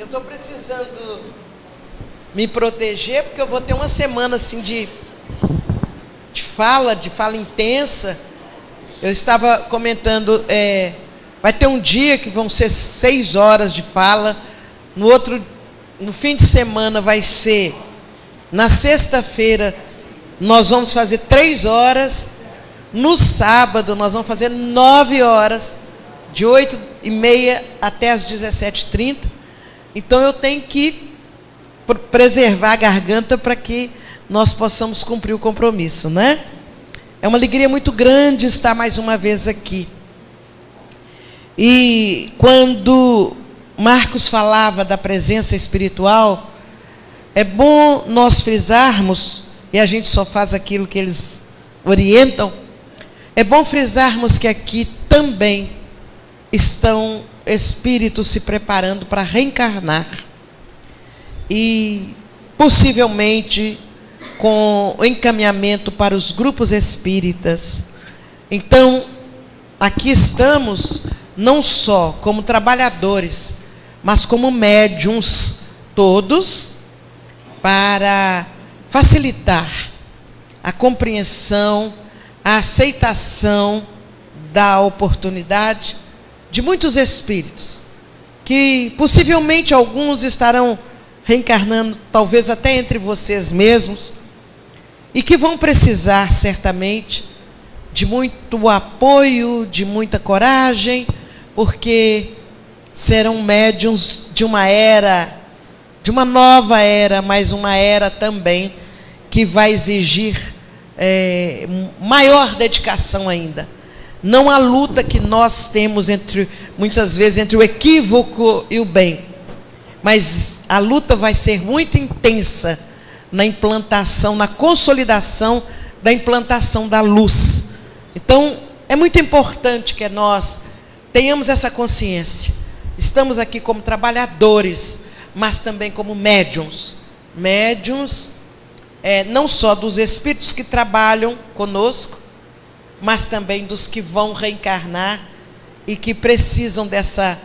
Eu estou precisando me proteger, porque eu vou ter uma semana assim de fala intensa. Eu estava comentando, vai ter um dia que vão ser 6 horas de fala, no fim de semana vai ser, na sexta-feira, nós vamos fazer 3 horas, no sábado nós vamos fazer 9 horas, de 8h30 até as 17h30, então eu tenho que preservar a garganta para que nós possamos cumprir o compromisso, né? É uma alegria muito grande estar mais uma vez aqui. E quando Marcos falava da presença espiritual, é bom nós frisarmos, e a gente só faz aquilo que eles orientam, é bom frisarmos que aqui também estão espíritos se preparando para reencarnar. E possivelmente com o encaminhamento para os grupos espíritas. Então, aqui estamos não só como trabalhadores, mas como médiuns todos, para facilitar a compreensão, a aceitação da oportunidade de muitos espíritos, que possivelmente alguns estarão reencarnando, talvez até entre vocês mesmos, e que vão precisar certamente de muito apoio, de muita coragem, porque serão médiuns de uma era, de uma nova era, mas uma era também que vai exigir maior dedicação ainda. Não a luta que nós temos muitas vezes entre o equívoco e o bem, mas a luta vai ser muito intensa na implantação, na consolidação da implantação da luz. Então, é muito importante que nós tenhamos essa consciência. Estamos aqui como trabalhadores, mas também como médiuns. Médiuns, não só dos espíritos que trabalham conosco, mas também dos que vão reencarnar e que precisam dessa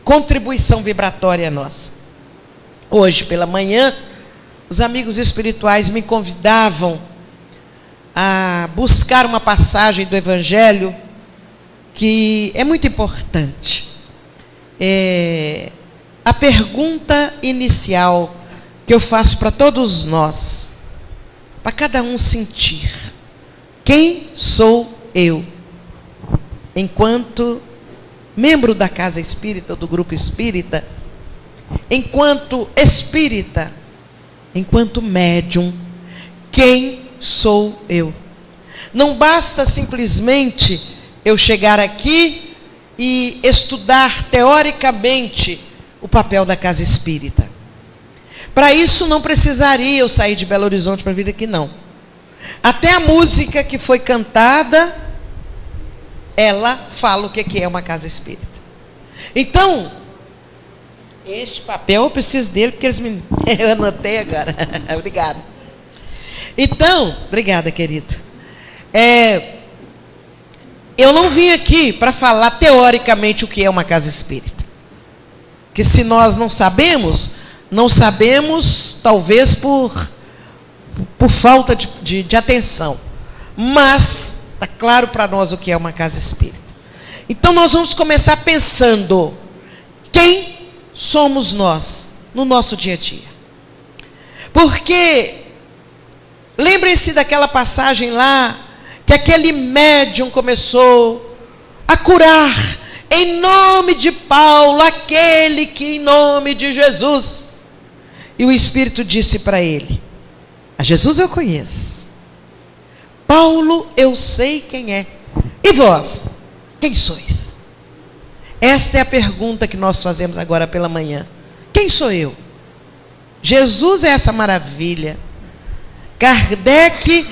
contribuição vibratória nossa. Hoje, pela manhã, os amigos espirituais me convidavam a buscar uma passagem do Evangelho que é muito importante. A pergunta inicial que eu faço para todos nós, para cada um sentir: quem sou eu? Enquanto membro da casa espírita, do grupo espírita, enquanto espírita, enquanto médium, quem sou eu? Não basta simplesmente eu chegar aqui e estudar teoricamente o papel da casa espírita. Para isso não precisaria eu sair de Belo Horizonte para vir aqui, não. Até a música que foi cantada, ela fala o que é uma casa espírita. Então, este papel eu preciso dele, porque eles me... eu anotei agora. Obrigada. Então, obrigada, querido. Eu não vim aqui para falar teoricamente o que é uma casa espírita. Que se nós não sabemos talvez por falta de atenção. Mas está claro para nós o que é uma casa espírita. Então nós vamos começar pensando: quem somos nós no nosso dia a dia? Porque lembrem-se daquela passagem lá, que aquele médium começou a curar em nome de Paulo, aquele que em nome de Jesus. E o Espírito disse para ele: a Jesus eu conheço, Paulo eu sei quem é, e vós, quem sois? Esta é a pergunta que nós fazemos agora pela manhã. Quem sou eu? Jesus é essa maravilha, Kardec,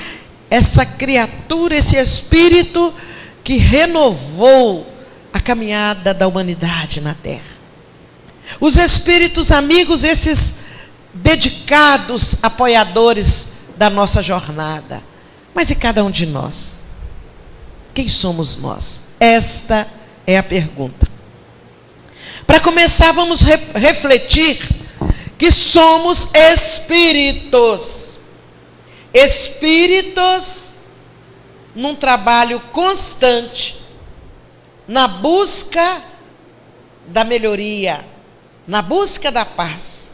essa criatura, esse espírito que renovou a caminhada da humanidade na Terra. Os espíritos amigos, esses dedicados apoiadores da nossa jornada. Mas e cada um de nós? Quem somos nós? Esta é a pergunta. Para começar, vamos refletir que somos espíritos. Espíritos num trabalho constante, na busca da melhoria, na busca da paz.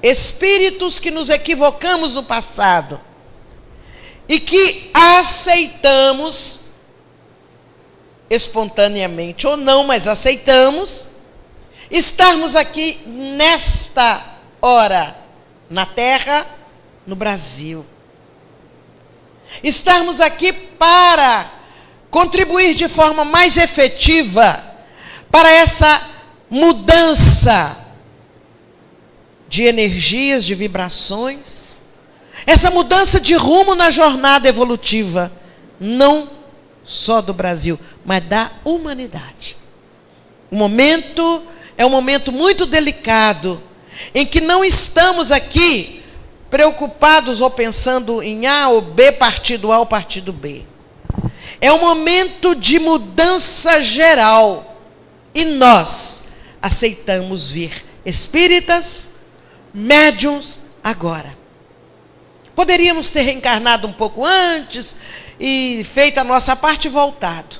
Espíritos que nos equivocamos no passado e que aceitamos, espontaneamente ou não, mas aceitamos, estarmos aqui nesta hora, na Terra, no Brasil. Estarmos aqui para contribuir de forma mais efetiva para essa mudança de energias, de vibrações, essa mudança de rumo na jornada evolutiva, não só do Brasil, mas da humanidade. O momento é um momento muito delicado, em que não estamos aqui preocupados ou pensando em A ou B, partido A ou partido B. É um momento de mudança geral, e nós aceitamos vir espíritas, médiuns agora. Poderíamos ter reencarnado um pouco antes e feito a nossa parte e voltado.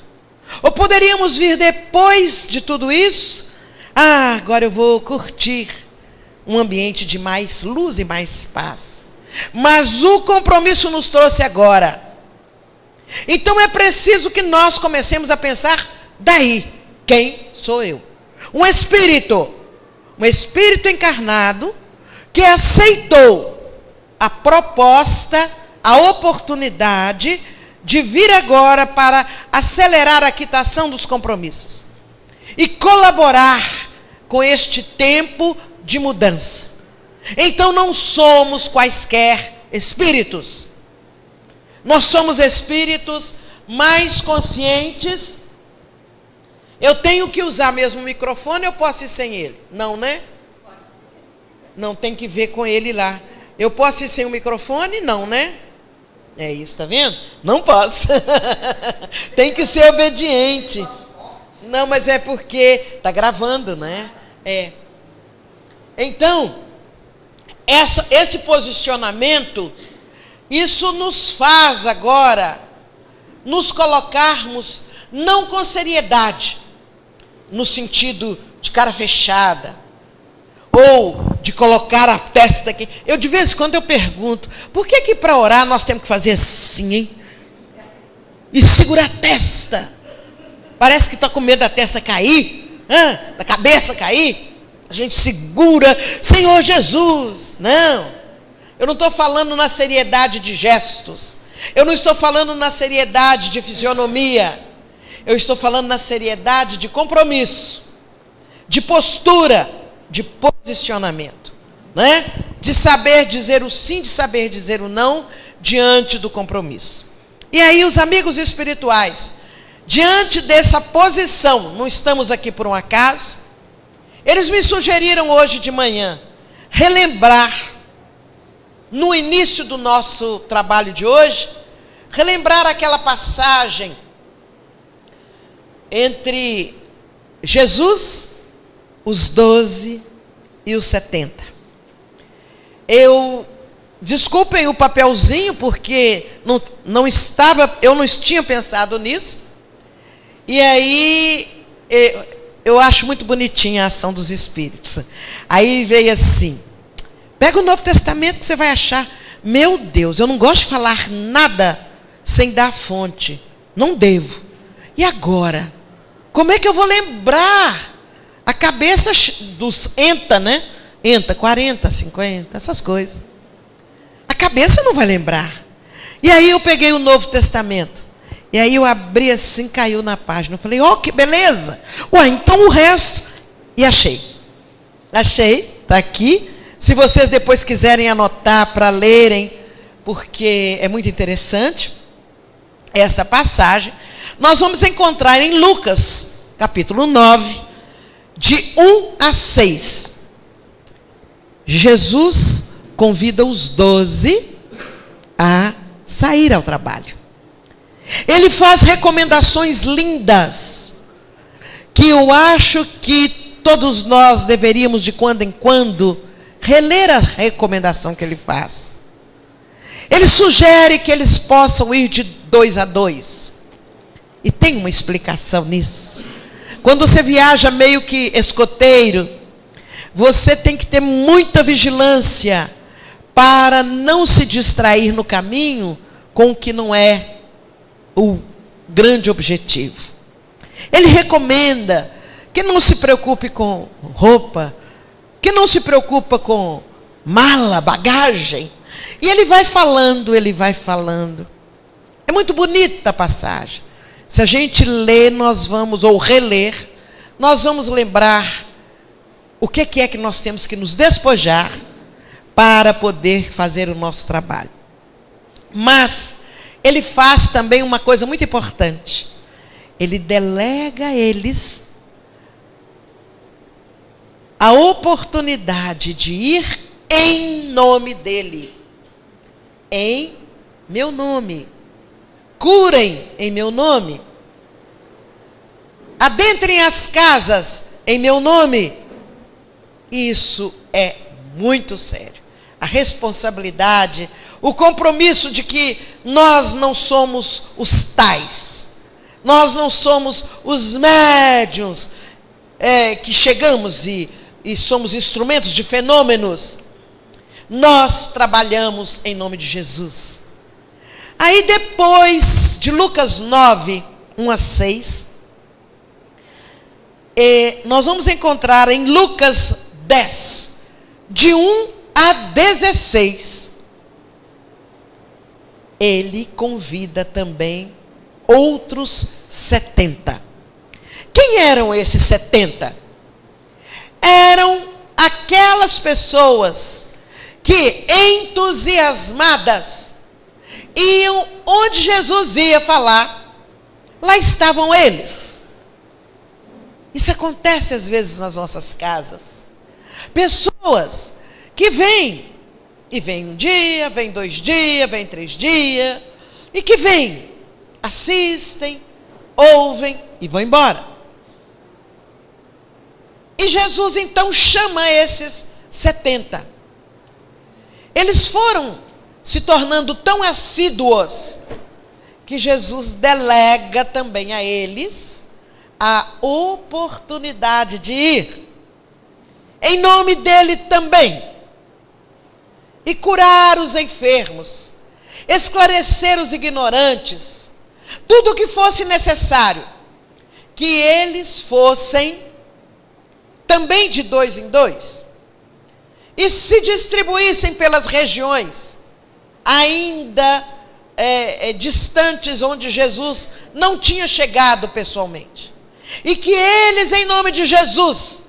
Ou poderíamos vir depois de tudo isso. Agora eu vou curtir um ambiente de mais luz e mais paz. Mas o compromisso nos trouxe agora. Então é preciso que nós comecemos a pensar daí. Quem sou eu? Um espírito encarnado que aceitou a proposta, a oportunidade de vir agora para acelerar a quitação dos compromissos e colaborar com este tempo de mudança. Então não somos quaisquer espíritos. Nós somos espíritos mais conscientes. Eu tenho que usar mesmo o microfone, eu posso ir sem ele? Não, né? Não, tem que ver com ele lá. Eu posso ir sem o microfone? Não, né? É isso, tá vendo? Não posso. Tem que ser obediente. Não, mas é porque tá gravando, né? É. Então, esse posicionamento, isso nos faz agora nos colocarmos não com seriedade, no sentido de cara fechada, ou de colocar a testa aqui. Eu de vez em quando eu pergunto, por que para orar nós temos que fazer assim, hein? E segurar a testa. Parece que está com medo da testa cair, da cabeça cair. A gente segura, Senhor Jesus. Não, eu não estou falando na seriedade de gestos. Eu não estou falando na seriedade de fisionomia. Eu estou falando na seriedade de compromisso, de postura, de posicionamento, né? De saber dizer o sim, de saber dizer o não diante do compromisso. E aí os amigos espirituais, diante dessa posição, não estamos aqui por um acaso, eles me sugeriram hoje de manhã relembrar, no início do nosso trabalho de hoje, relembrar aquela passagem entre Jesus, os 12 e os 70. Desculpem o papelzinho, porque eu não tinha pensado nisso. E aí, eu acho muito bonitinha a ação dos espíritos. Aí veio assim, pega o Novo Testamento que você vai achar. Meu Deus, eu não gosto de falar nada sem dar fonte. Não devo. E agora? Como é que eu vou lembrar a cabeça dos ENTA, né? ENTA, 40, 50, essas coisas. A cabeça não vai lembrar. E aí eu peguei o Novo Testamento. E aí eu abri assim, caiu na página. Eu falei, que beleza. Ué, então o resto. E achei. Achei, está aqui. Se vocês depois quiserem anotar para lerem, porque é muito interessante essa passagem, nós vamos encontrar em Lucas, capítulo 9, de 1 a 6. Jesus convida os 12 a sair ao trabalho. Ele faz recomendações lindas, que eu acho que todos nós deveríamos, de quando em quando, reler a recomendação que ele faz. Ele sugere que eles possam ir de 2 a 2. E tem uma explicação nisso. Quando você viaja meio que escoteiro, você tem que ter muita vigilância para não se distrair no caminho com o que não é o grande objetivo. Ele recomenda que não se preocupe com roupa, que não se preocupa com mala, bagagem. E ele vai falando, ele vai falando. É muito bonita a passagem. Se a gente ler, nós vamos, ou reler, nós vamos lembrar o que é que nós temos que nos despojar para poder fazer o nosso trabalho. Mas ele faz também uma coisa muito importante. Ele delega a eles a oportunidade de ir em nome dele. Em meu nome. Curem em meu nome. Adentrem as casas em meu nome. Isso é muito sério. A responsabilidade, o compromisso de que nós não somos os tais. Nós não somos os médiuns que chegamos e somos instrumentos de fenômenos. Nós trabalhamos em nome de Jesus. Aí depois de Lucas 9, 1 a 6, nós vamos encontrar em Lucas 10, de 1 a 16, ele convida também outros 70. Quem eram esses 70? Eram aquelas pessoas que, entusiasmadas, iam onde Jesus ia falar. Lá estavam eles. Isso acontece às vezes nas nossas casas. Pessoas que vêm, e vêm um dia, vêm 2 dias, vêm 3 dias, e que vêm, assistem, ouvem e vão embora. E Jesus então chama esses 70. Eles foram se tornando tão assíduos que Jesus delega também a eles a oportunidade de ir em nome dele também e curar os enfermos, esclarecer os ignorantes, tudo o que fosse necessário, que eles fossem também de 2 em 2 e se distribuíssem pelas regiões ainda distantes, onde Jesus não tinha chegado pessoalmente, e que eles, em nome de Jesus,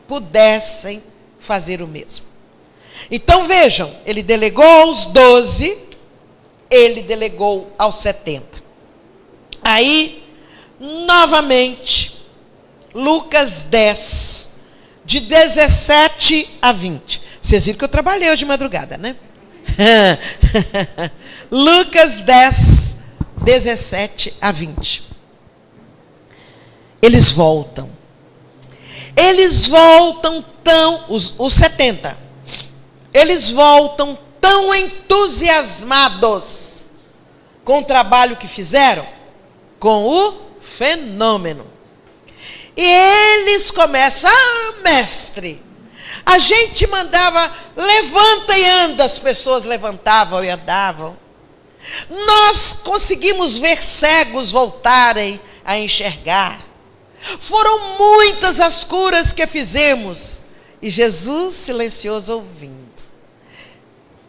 pudessem fazer o mesmo. Então vejam, ele delegou aos 12, ele delegou aos 70. Aí, novamente, Lucas 10, de 17 a 20. Vocês viram que eu trabalhei hoje de madrugada, né? Lucas 10, 17 a 20. Eles voltam tão, os 70, eles voltam tão entusiasmados com o trabalho que fizeram, com o fenômeno. E eles começam, mestre, a gente mandava, levanta e anda, as pessoas levantavam e andavam. Nós conseguimos ver cegos voltarem a enxergar. Foram muitas as curas que fizemos. E Jesus silencioso ouvindo.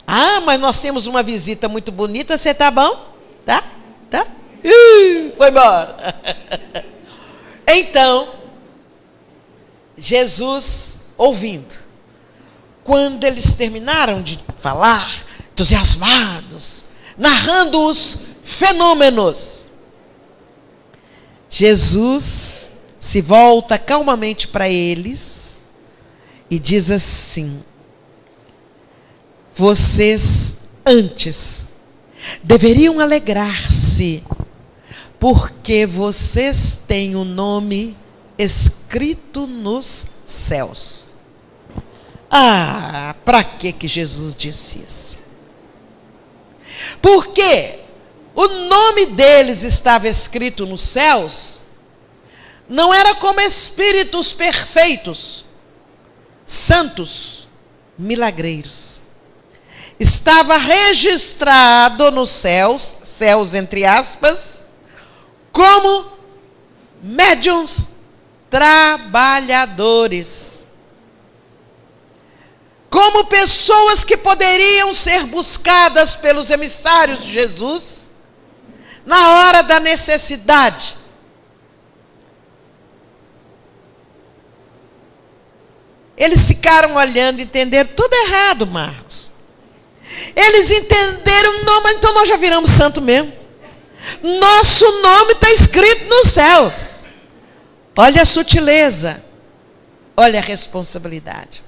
Ah, mas nós temos uma visita muito bonita, você tá bom? Tá? Foi embora. Então, Jesus ouvindo. Quando eles terminaram de falar, entusiasmados, narrando os fenômenos, Jesus se volta calmamente para eles e diz assim: vocês antes deveriam alegrar-se, porque vocês têm o nome escrito nos céus. Ah, para que Jesus disse isso? Porque o nome deles estava escrito nos céus, não era como espíritos perfeitos, santos, milagreiros. Estava registrado nos céus, céus entre aspas, como médiuns trabalhadores. Como pessoas que poderiam ser buscadas pelos emissários de Jesus na hora da necessidade. Eles ficaram olhando e entenderam tudo errado, Marcos. Eles entenderam, não, mas então nós já viramos santo mesmo. Nosso nome está escrito nos céus. Olha a sutileza, olha a responsabilidade.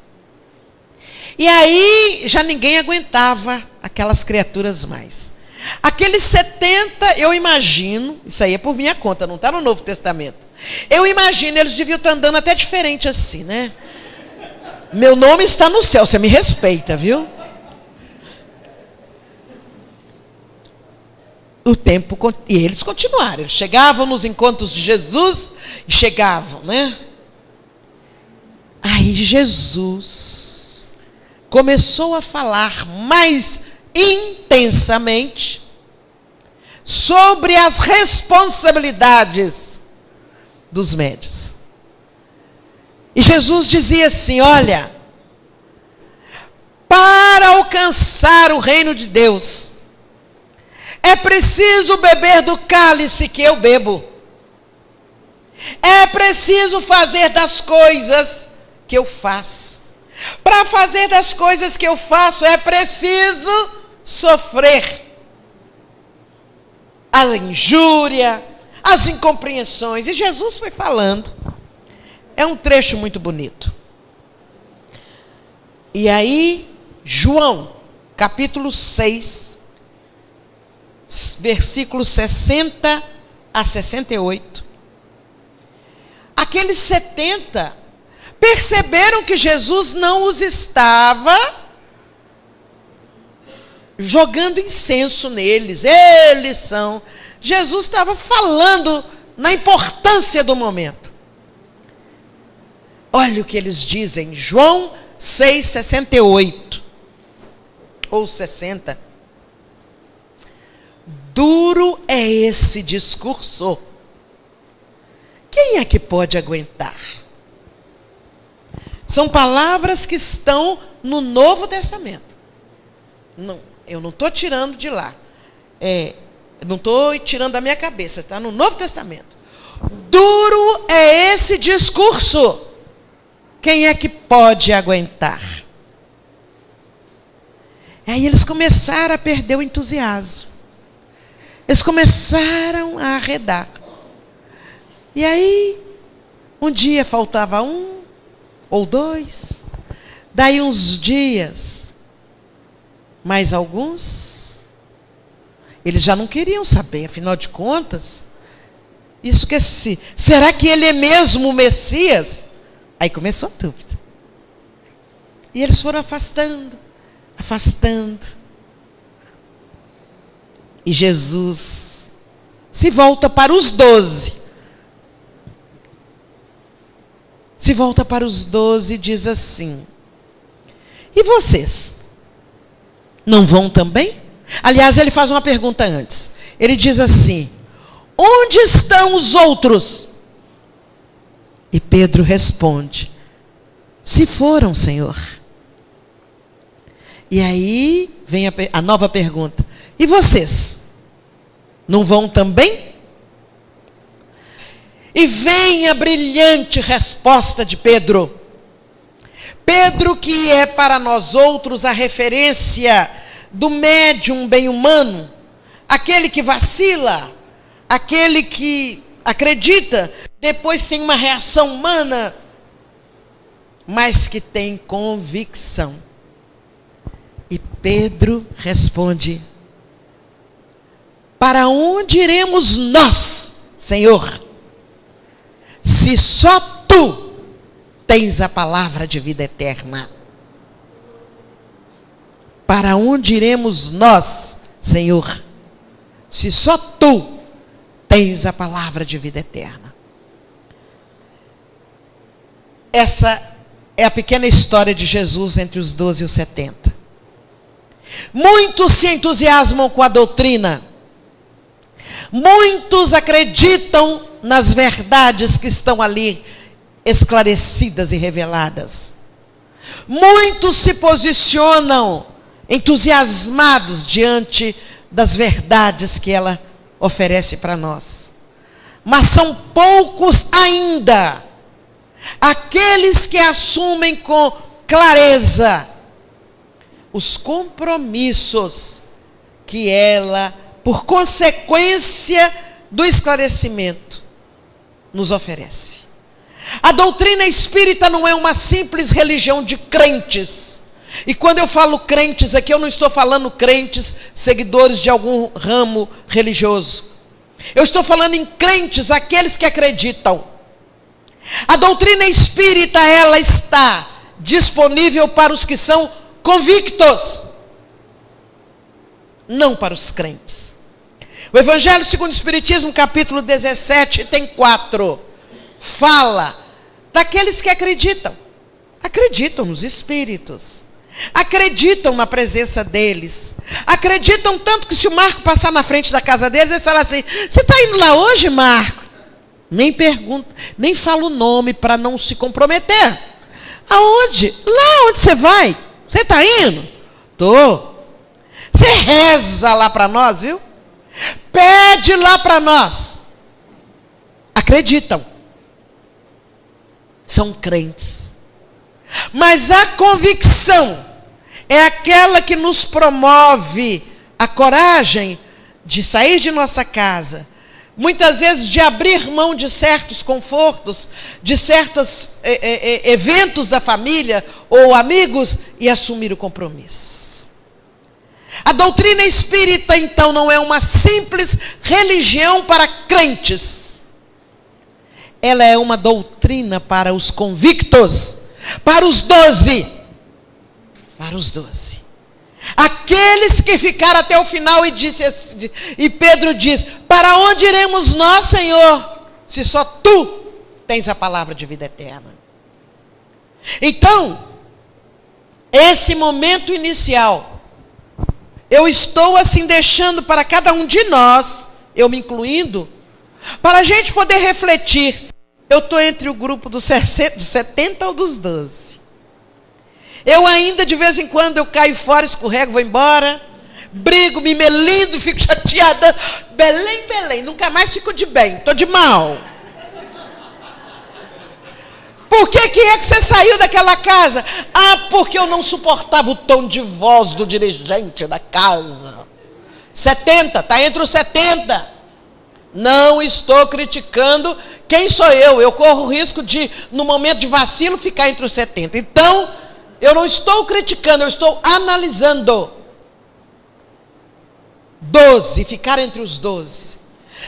E aí já ninguém aguentava aquelas criaturas mais. Aqueles 70, eu imagino, isso aí é por minha conta, não está no Novo Testamento. Eu imagino, eles deviam estar andando até diferente assim, né? Meu nome está no céu, você me respeita, viu? O tempo, e eles continuaram, eles chegavam nos encontros de Jesus, e chegavam, né? Aí Jesus começou a falar mais intensamente sobre as responsabilidades dos médios. E Jesus dizia assim, olha, para alcançar o reino de Deus, é preciso beber do cálice que eu bebo. É preciso fazer das coisas que eu faço. Para fazer das coisas que eu faço, é preciso sofrer a injúria, as incompreensões. E Jesus foi falando. É um trecho muito bonito. E aí, João, capítulo 6, versículos 60 a 68. Aqueles 70 perceberam que Jesus não os estava jogando incenso neles. Eles são. Jesus estava falando na importância do momento. Olha o que eles dizem, João 6, 68 ou 60. Duro é esse discurso. Quem é que pode aguentar? São palavras que estão no Novo Testamento. Não, eu não estou tirando de lá. Não estou tirando da minha cabeça, está no Novo Testamento. Duro é esse discurso. Quem é que pode aguentar? Aí eles começaram a perder o entusiasmo. Eles começaram a arredar. E aí, um dia faltava um ou dois. Daí uns dias, mais alguns, eles já não queriam saber, afinal de contas, isso que será que ele é mesmo o Messias? Aí começou a dúvida. E eles foram afastando, afastando. E Jesus se volta para os 12. Se volta para os 12 e diz assim: e vocês? Não vão também? Aliás, ele faz uma pergunta antes. Ele diz assim: onde estão os outros? E Pedro responde: se foram, Senhor. E aí vem a nova pergunta: e vocês? Não vão também? E vem a brilhante resposta de Pedro. Pedro, que é para nós outros a referência do médium bem humano, aquele que vacila, aquele que acredita, depois tem uma reação humana, mas que tem convicção. E Pedro responde: para onde iremos nós, Senhor? se só tu tens a palavra de vida eterna? Para onde iremos nós, Senhor, se só tu tens a palavra de vida eterna? Essa é a pequena história de Jesus entre os 12 e os 70. Muitos se entusiasmam com a doutrina. Muitos acreditam nas verdades que estão ali esclarecidas e reveladas. Muitos se posicionam entusiasmados diante das verdades que ela oferece para nós. Mas são poucos ainda aqueles que assumem com clareza os compromissos que ela, por consequência do esclarecimento, nos oferece. A doutrina espírita não é uma simples religião de crentes. E quando eu falo crentes aqui, eu não estou falando crentes, seguidores de algum ramo religioso. Eu estou falando em crentes, aqueles que acreditam. A doutrina espírita, ela está disponível para os que são convictos, não para os crentes. O Evangelho segundo o Espiritismo, capítulo 17, item 4, fala daqueles que acreditam nos espíritos, acreditam na presença deles, acreditam tanto que se o Marco passar na frente da casa deles, eles falam assim: você está indo lá hoje, Marco? Nem pergunta, nem fala o nome para não se comprometer. Aonde? Lá onde você vai? Você está indo? Tô. Você reza lá para nós, viu? Pede lá para nós. Acreditam. São crentes. Mas a convicção é aquela que nos promove a coragem de sair de nossa casa, muitas vezes de abrir mão de certos confortos, de certos eventos da família ou amigos e assumir o compromisso. A doutrina espírita, então, não é uma simples religião para crentes. Ela é uma doutrina para os convictos, para os 12. Para os 12. Aqueles que ficaram até o final e Pedro diz: para onde iremos nós, Senhor, se só tu tens a palavra de vida eterna? Então, esse momento inicial, eu estou assim deixando para cada um de nós, eu me incluindo, para a gente poder refletir. Eu estou entre o grupo dos 70 ou dos 12. Eu ainda, de vez em quando, eu caio fora, escorrego, vou embora, brigo, me melindo, fico chateada. Belém, nunca mais fico de bem, estou de mal. Por que é que você saiu daquela casa? Ah, porque eu não suportava o tom de voz do dirigente da casa. 70, está entre os 70. Não estou criticando quem sou eu. Eu corro o risco de, no momento de vacilo, ficar entre os 70. Então, eu não estou criticando, eu estou analisando. 12, ficar entre os 12.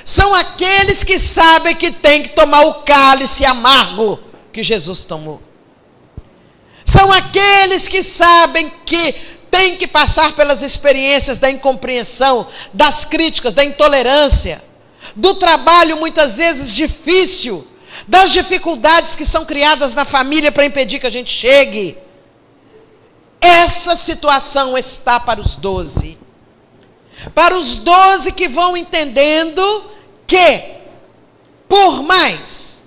São aqueles que sabem que tem que tomar o cálice amargo que Jesus tomou. São aqueles que sabem que tem que passar pelas experiências da incompreensão, das críticas, da intolerância, do trabalho muitas vezes difícil, das dificuldades que são criadas na família para impedir que a gente chegue. Essa situação está para os 12. Para os 12 que vão entendendo que, por mais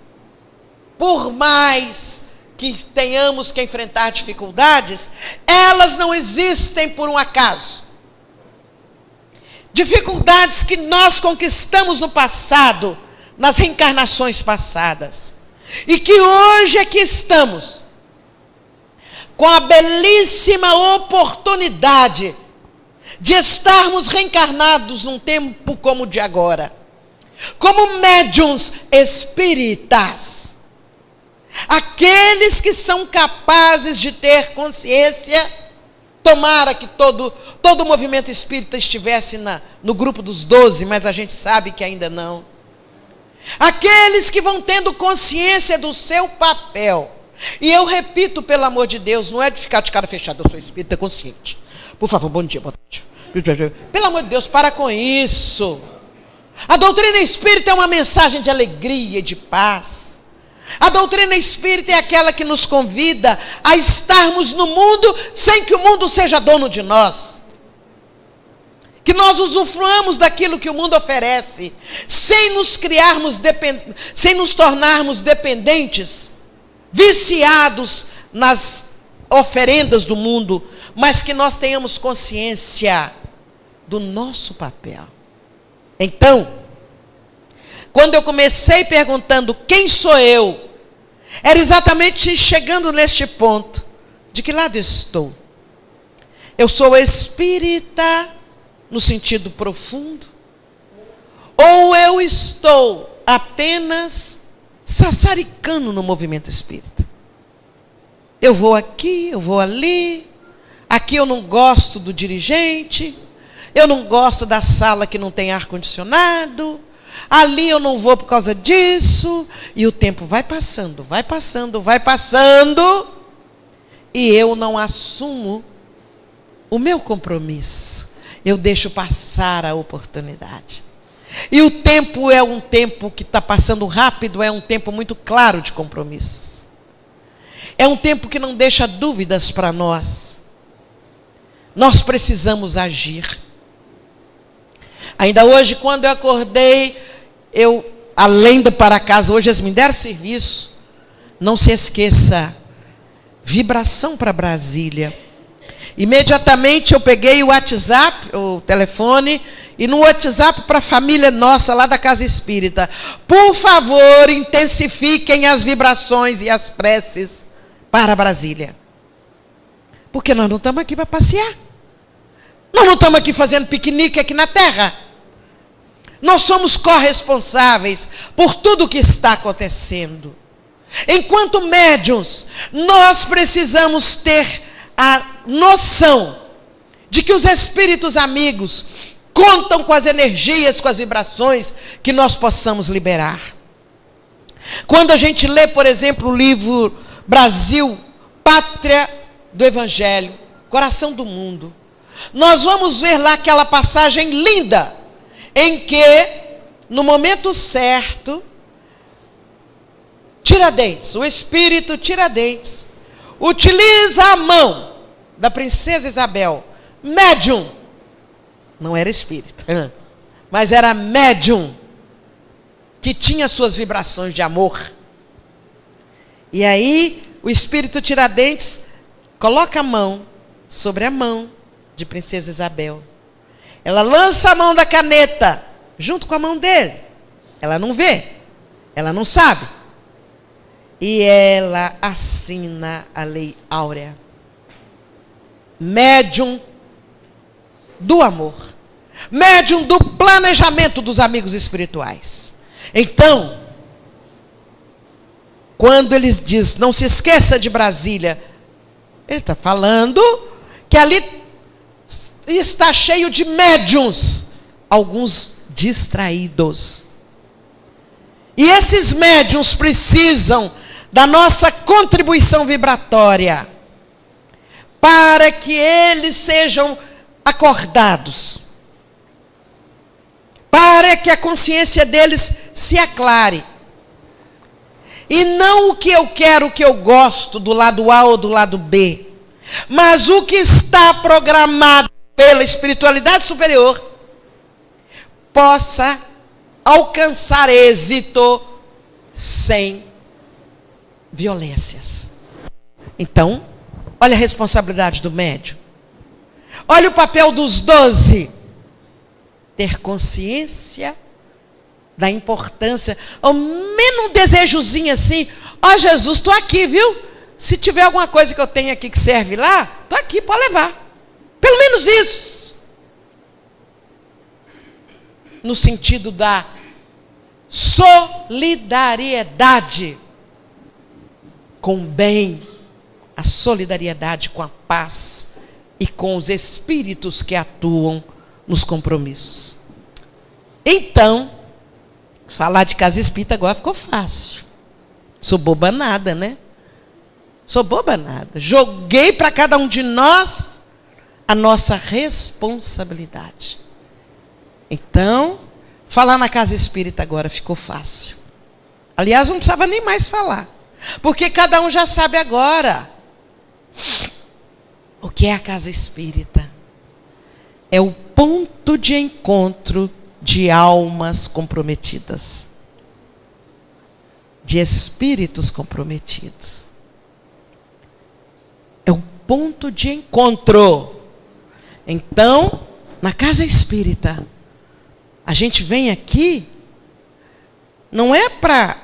que tenhamos que enfrentar dificuldades, elas não existem por um acaso. Dificuldades que nós conquistamos no passado, nas reencarnações passadas, e que hoje aqui estamos, com a belíssima oportunidade de estarmos reencarnados num tempo como o de agora, como médiuns espíritas, aqueles que são capazes de ter consciência. Tomara que todo o movimento espírita estivesse no grupo dos 12, mas a gente sabe que ainda não. Aqueles que vão tendo consciência do seu papel. E eu repito, pelo amor de Deus, não é de ficar de cara fechada, eu sou espírita consciente. Por favor, bom dia, boa tarde. Pelo amor de Deus, para com isso. A doutrina espírita é uma mensagem de alegria e de paz. A doutrina espírita é aquela que nos convida a estarmos no mundo sem que o mundo seja dono de nós. Que nós usufruamos daquilo que o mundo oferece, sem nos tornarmos dependentes, viciados nas oferendas do mundo, mas que nós tenhamos consciência do nosso papel. Então, quando eu comecei perguntando quem sou eu, era exatamente chegando neste ponto. De que lado estou? Eu sou espírita no sentido profundo? Ou eu estou apenas sassaricando no movimento espírita? Eu vou aqui, eu vou ali. Aqui eu não gosto do dirigente. Eu não gosto da sala que não tem ar-condicionado. Ali eu não vou por causa disso. E o tempo vai passando, vai passando, vai passando. E eu não assumo o meu compromisso. Eu deixo passar a oportunidade. E o tempo é um tempo que está passando rápido, é um tempo muito claro de compromissos. É um tempo que não deixa dúvidas para nós. Nós precisamos agir. Ainda hoje, quando eu acordei, além de para casa, hoje eles me deram serviço. Não se esqueça, vibração para Brasília. Imediatamente eu peguei o WhatsApp, o telefone, e no WhatsApp para a família nossa lá da Casa Espírita. Por favor, intensifiquem as vibrações e as preces para Brasília. Porque nós não estamos aqui para passear. Nós não estamos aqui fazendo piquenique aqui na Terra. Nós somos corresponsáveis por tudo o que está acontecendo. Enquanto médiuns, nós precisamos ter a noção de que os espíritos amigos contam com as energias, com as vibrações que nós possamos liberar. Quando a gente lê, por exemplo, o livro Brasil, Pátria do Evangelho, Coração do Mundo, nós vamos ver lá aquela passagem linda, em que, no momento certo, Tiradentes, o espírito Tiradentes, utiliza a mão da princesa Isabel, médium, não era espírita, mas era médium, que tinha suas vibrações de amor. E aí, o espírito Tiradentes coloca a mão sobre a mão de princesa Isabel. Ela lança a mão da caneta junto com a mão dele. Ela não vê, ela não sabe. E ela assina a lei áurea. Médium do amor. Médium do planejamento dos amigos espirituais. Então, quando eles dizem, não se esqueça de Brasília, ele está falando que ali está cheio de médiuns, alguns distraídos. E esses médiuns precisam da nossa contribuição vibratória para que eles sejam acordados, para que a consciência deles se aclare. E não o que eu quero, o que eu gosto, do lado A ou do lado B, mas o que está programado pela espiritualidade superior possa alcançar êxito sem violências. Então, olha a responsabilidade do médium. Olha o papel dos 12. Ter consciência da importância, ao menos um desejozinho assim, ó Jesus, estou aqui, viu? Se tiver alguma coisa que eu tenho aqui que serve lá, estou aqui, pode levar. Pelo menos isso. No sentido da solidariedade com o bem, a solidariedade com a paz e com os espíritos que atuam nos compromissos. Então, falar de casa espírita agora ficou fácil. Sou boba nada, né? Sou boba nada. Joguei para cada um de nós a nossa responsabilidade. Então, falar na casa espírita agora ficou fácil. Aliás, não precisava nem mais falar. Porque cada um já sabe agora. O que é a casa espírita? É o ponto de encontro de almas comprometidas. De espíritos comprometidos. É um ponto de encontro. Então, na casa espírita, a gente vem aqui, não é para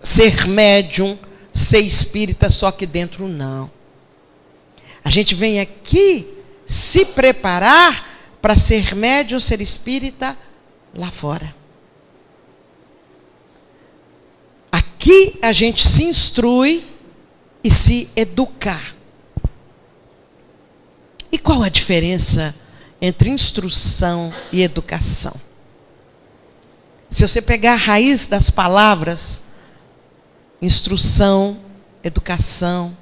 ser médium, ser espírita só aqui dentro, não. A gente vem aqui se preparar para ser médium, ser espírita lá fora. Aqui a gente se instrui e se educa. E qual a diferença entre instrução e educação? Se você pegar a raiz das palavras, instrução, educação,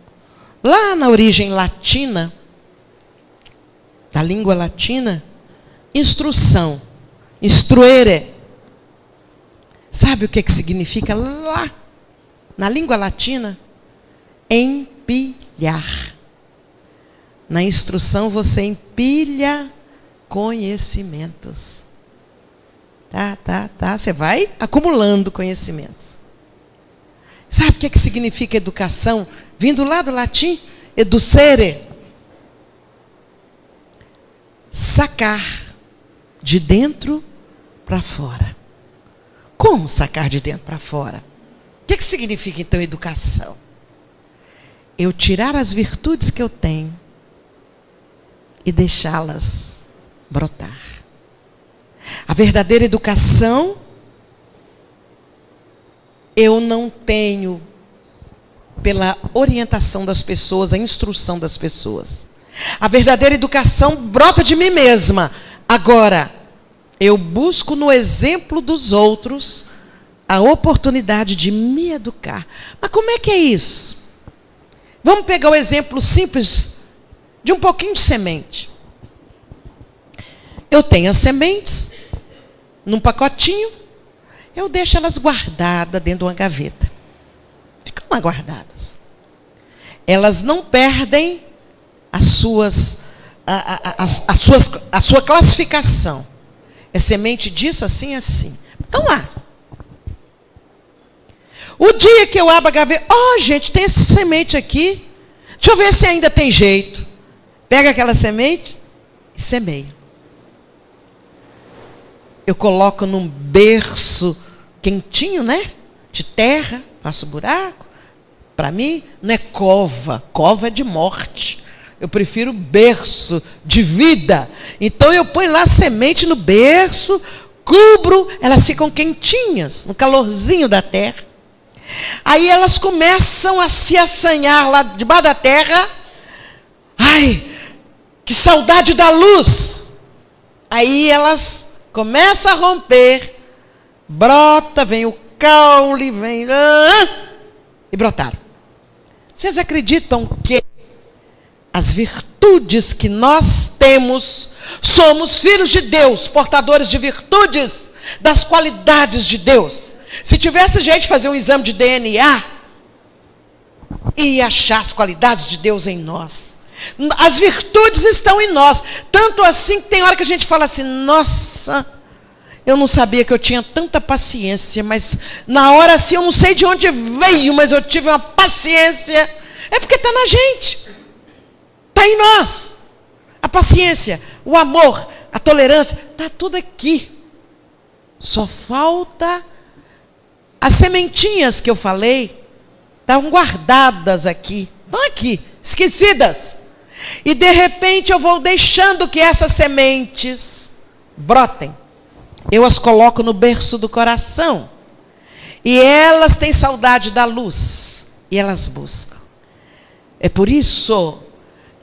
lá na origem latina, da língua latina, instrução, instruere. Sabe o que significa lá, na língua latina? Empilhar. Na instrução você empilha conhecimentos. Tá. Você vai acumulando conhecimentos. Sabe o que significa educação? Vindo lá do latim, educere. Sacar de dentro para fora. Como sacar de dentro para fora? O que significa então educação? Eu tirar as virtudes que eu tenho e deixá-las brotar. A verdadeira educação, eu não tenho pela orientação das pessoas, a instrução das pessoas. A verdadeira educação brota de mim mesma. Agora, eu busco no exemplo dos outros a oportunidade de me educar. Mas como é que é isso? Vamos pegar o exemplo simples de um pouquinho de semente. Eu tenho as sementes num pacotinho, eu deixo elas guardadas dentro de uma gaveta. Ficam lá guardadas. Elas não perdem a sua classificação. É semente disso, assim, assim. Estão lá. O dia que eu abro a gaveta, gente, tem essa semente aqui. Deixa eu ver se ainda tem jeito. Pega aquela semente e semeia. Eu coloco num berço quentinho, né? De terra, faço buraco. Para mim, não é cova. Cova é de morte. Eu prefiro berço de vida. Então eu ponho lá a semente no berço, cubro, elas ficam quentinhas, no calorzinho da terra. Aí elas começam a se assanhar lá debaixo da terra. Ai, que saudade da luz! Aí elas começam a romper, brota, vem o caule, vem... e brotaram. Vocês acreditam que as virtudes que nós temos, somos filhos de Deus, portadores de virtudes, das qualidades de Deus? Se tivesse gente fazer um exame de DNA, ia achar as qualidades de Deus em nós. As virtudes estão em nós. Tanto assim que tem hora que a gente fala assim, nossa, eu não sabia que eu tinha tanta paciência, mas na hora assim, eu não sei de onde veio, mas eu tive uma paciência. É porque está na gente. Está em nós. A paciência, o amor, a tolerância, está tudo aqui. Só falta as sementinhas que eu falei, estavam guardadas aqui. Estão aqui, esquecidas. E de repente eu vou deixando que essas sementes brotem. Eu as coloco no berço do coração. E elas têm saudade da luz. E elas buscam. É por isso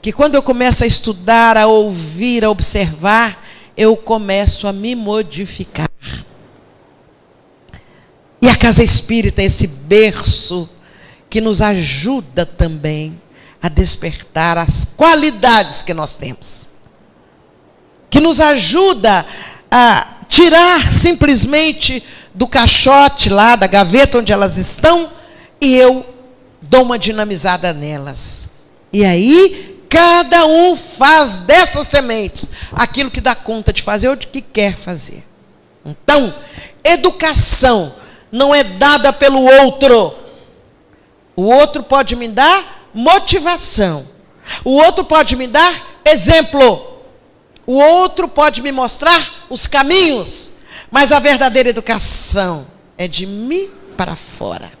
que quando eu começo a estudar, a ouvir, a observar, eu começo a me modificar. casa espírita é esse berço que nos ajuda também a despertar as qualidades que nós temos. Que nos ajuda a tirar simplesmente do caixote lá, da gaveta onde elas estão, e eu dou uma dinamizada nelas. E aí, cada um faz dessas sementes aquilo que dá conta de fazer ou de que quer fazer. Então, educação não é dada pelo outro. O outro pode me dar motivação. O outro pode me dar exemplo. O outro pode me mostrar os caminhos. Mas a verdadeira educação é de mim para fora.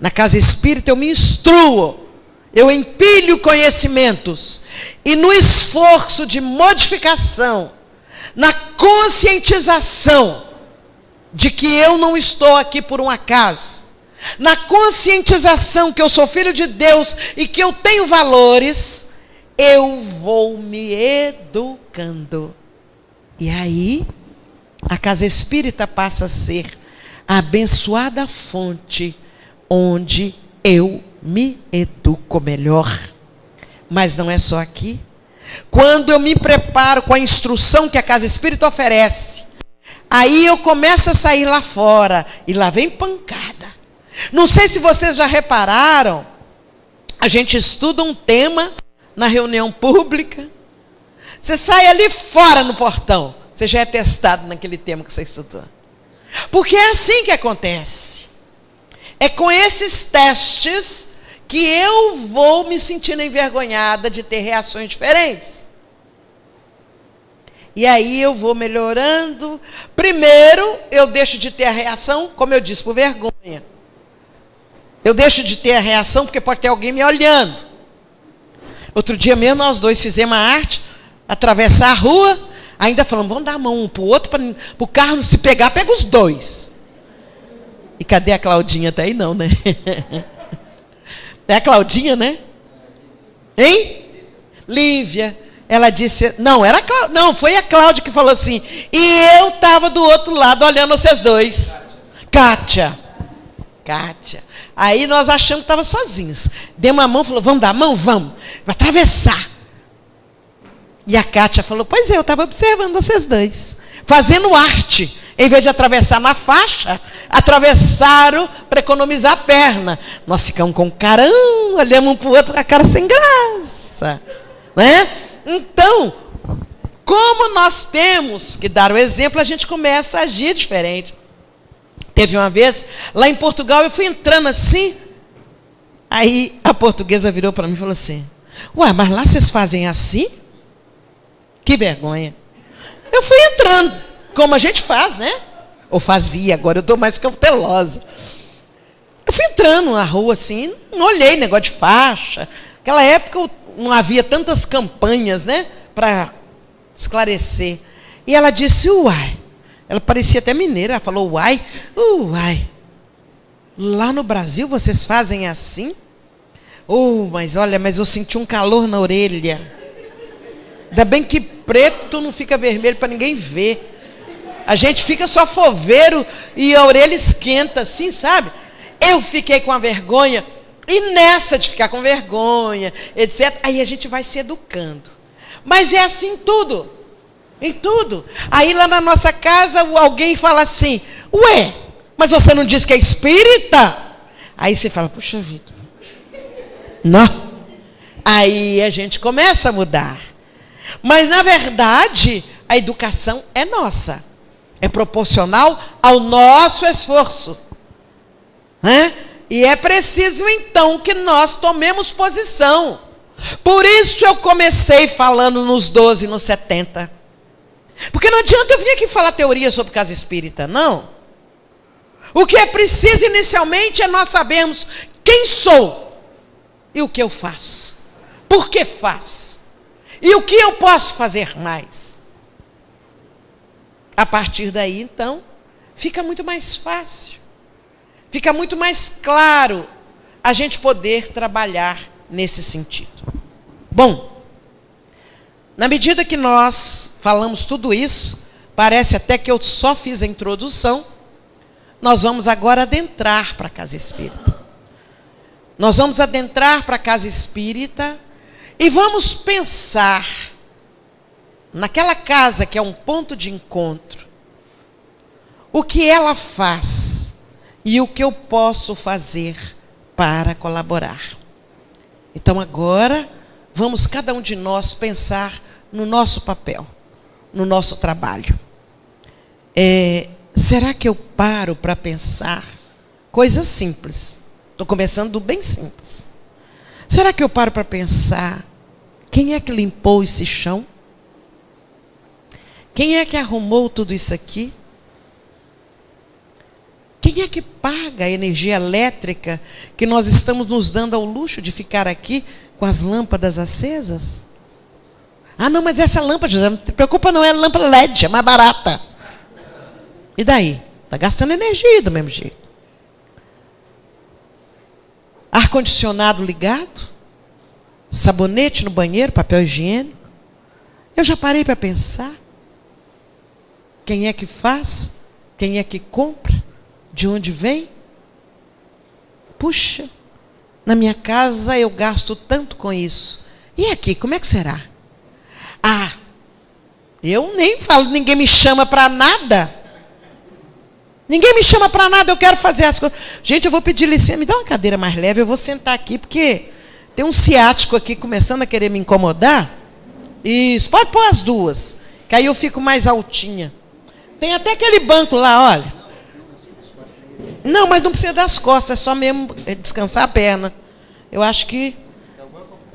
Na casa espírita eu me instruo. Eu empilho conhecimentos. E no esforço de modificação, na conscientização de que eu não estou aqui por um acaso, na conscientização que eu sou filho de Deus e que eu tenho valores, eu vou me educando. E aí, a casa espírita passa a ser a abençoada fonte onde eu me educo melhor. Mas não é só aqui. Quando eu me preparo com a instrução que a casa espírita oferece, aí eu começo a sair lá fora, e lá vem pancada. Não sei se vocês já repararam, a gente estuda um tema na reunião pública, você sai ali fora no portão, você já é testado naquele tema que você estudou. Porque é assim que acontece. É com esses testes que eu vou me sentindo envergonhada de ter reações diferentes. E aí eu vou melhorando. Primeiro, eu deixo de ter a reação, como eu disse, por vergonha. Eu deixo de ter a reação porque pode ter alguém me olhando. Outro dia mesmo nós dois fizemos a arte, atravessar a rua, ainda falamos, vamos dar a mão um para o outro, para o carro não se pegar, pega os dois. E cadê a Claudinha? Tá aí não, né? É a Claudinha, né? Hein? Lívia. Ela disse, não, foi a Cláudia que falou assim, e eu estava do outro lado olhando vocês dois. Kátia. Aí nós achamos que estava sozinhos. Demos a mão, falou, vamos dar a mão? Vamos. Vai atravessar. E a Kátia falou, pois é, eu estava observando vocês dois. Fazendo arte. Em vez de atravessar na faixa, atravessaram para economizar a perna. Nós ficamos com carão, olhamos um para o outro, a cara sem graça. Né? Então, como nós temos que dar o exemplo, a gente começa a agir diferente. Teve uma vez, lá em Portugal, eu fui entrando assim, aí a portuguesa virou para mim e falou assim, ué, mas lá vocês fazem assim? Que vergonha. Eu fui entrando, como a gente faz, né? Ou fazia, agora eu estou mais cautelosa. Eu fui entrando na rua assim, não olhei negócio de faixa. Naquela época não havia tantas campanhas, né? Para esclarecer. E ela disse, uai. Ela parecia até mineira, ela falou, uai. Lá no Brasil vocês fazem assim? Mas olha, mas eu senti um calor na orelha. Ainda bem que preto não fica vermelho para ninguém ver. A gente fica só foveiro e a orelha esquenta assim, sabe? Eu fiquei com a vergonha. E nessa de ficar com vergonha, etc., aí a gente vai se educando. Mas é assim tudo. Em tudo. Aí lá na nossa casa alguém fala assim, ué, mas você não disse que é espírita? Aí você fala, puxa vida. Não. Aí a gente começa a mudar. Mas na verdade, a educação é nossa. É proporcional ao nosso esforço. Né? E é preciso então que nós tomemos posição. Por isso eu comecei falando nos 12 e nos 70. Porque não adianta eu vir aqui falar teoria sobre casa espírita, não. O que é preciso inicialmente é nós sabermos quem sou e o que eu faço. Por que faço? E o que eu posso fazer mais? A partir daí, então, fica muito mais fácil. Fica muito mais claro a gente poder trabalhar nesse sentido. Bom, na medida que nós falamos tudo isso, parece até que eu só fiz a introdução, nós vamos agora adentrar para a casa espírita. Nós vamos adentrar para a casa espírita e vamos pensar naquela casa que é um ponto de encontro, o que ela faz e o que eu posso fazer para colaborar. Então agora, vamos cada um de nós pensar no nosso papel, no nosso trabalho. Será que eu paro para pensar coisas simples? Estou começando do bem simples. Será que eu paro para pensar quem é que limpou esse chão? Quem é que arrumou tudo isso aqui? Quem é que paga a energia elétrica que nós estamos nos dando ao luxo de ficar aqui com as lâmpadas acesas? Ah, não, mas essa lâmpada, José, não te preocupa não, é lâmpada LED, é mais barata. E daí? Está gastando energia do mesmo jeito. Ar-condicionado ligado, sabonete no banheiro, papel higiênico. Eu já parei para pensar. Quem é que faz? Quem é que compra? De onde vem? Puxa, na minha casa eu gasto tanto com isso. E aqui, como é que será? Ah, eu nem falo, ninguém me chama para nada. Ninguém me chama para nada, eu quero fazer as coisas. Gente, eu vou pedir licença, me dá uma cadeira mais leve, eu vou sentar aqui, porque tem um ciático aqui começando a querer me incomodar. Isso, pode pôr as duas, que aí eu fico mais altinha. Tem até aquele banco lá, olha. Não, mas não precisa das costas, é só mesmo descansar a perna. Eu acho que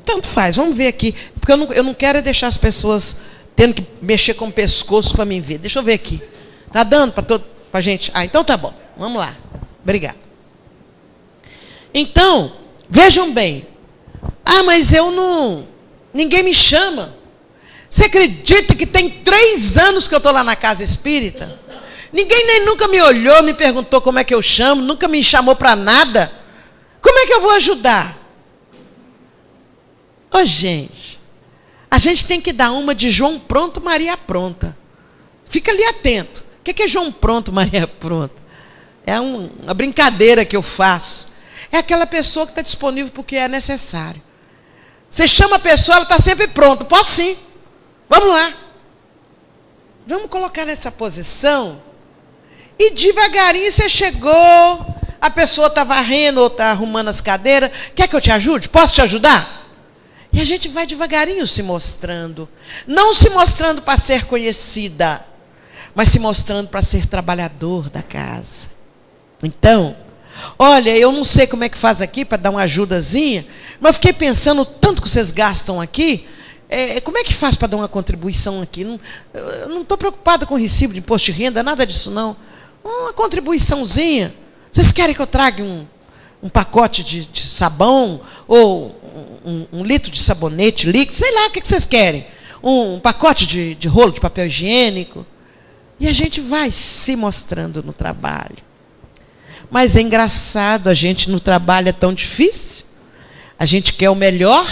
tanto faz, vamos ver aqui. Porque eu não quero deixar as pessoas tendo que mexer com o pescoço para me ver. Deixa eu ver aqui. Tá dando para a gente? Ah, então tá bom. Vamos lá. Obrigada. Então, vejam bem. Ah, mas eu não... Ninguém me chama. Você acredita que tem 3 anos que eu estou lá na casa espírita? Ninguém nem nunca me olhou, me perguntou como é que eu chamo, nunca me chamou para nada. Como é que eu vou ajudar? Ô, gente, a gente tem que dar uma de João Pronto, Maria Pronta. Fica ali atento. O que é João Pronto, Maria Pronta? É uma brincadeira que eu faço. É aquela pessoa que está disponível porque é necessário. Você chama a pessoa, ela está sempre pronta. Posso sim. Vamos lá. Vamos colocar nessa posição. E devagarinho você chegou, a pessoa está varrendo ou está arrumando as cadeiras. Quer que eu te ajude? Posso te ajudar? E a gente vai devagarinho se mostrando. Não se mostrando para ser conhecida, mas se mostrando para ser trabalhador da casa. Então, olha, eu não sei como é que faz aqui para dar uma ajudazinha, mas eu fiquei pensando tanto que vocês gastam aqui. Como é que faz para dar uma contribuição aqui? Eu não estou preocupada com recibo de imposto de renda, nada disso não. Uma contribuiçãozinha. Vocês querem que eu traga um pacote de sabão? Ou um litro de sabonete líquido? Sei lá, o que vocês querem? Um pacote de rolo de papel higiênico? E a gente vai se mostrando no trabalho. Mas é engraçado, a gente no trabalho é tão difícil. A gente quer o melhor.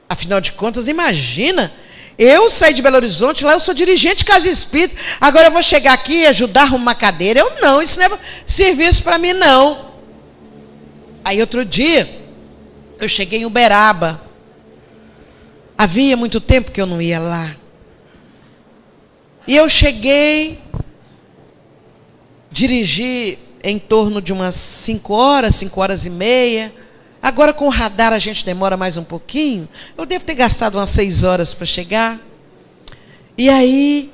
Afinal de contas, imagina, eu saí de Belo Horizonte, lá eu sou dirigente de casa espírita, agora eu vou chegar aqui e ajudar a arrumar uma cadeira. Eu não, isso não é serviço para mim, não. Aí outro dia, eu cheguei em Uberaba. Havia muito tempo que eu não ia lá. E eu cheguei, dirigi em torno de umas 5 horas, 5 horas e meia. Agora com o radar a gente demora mais um pouquinho. Eu devo ter gastado umas 6 horas para chegar. E aí,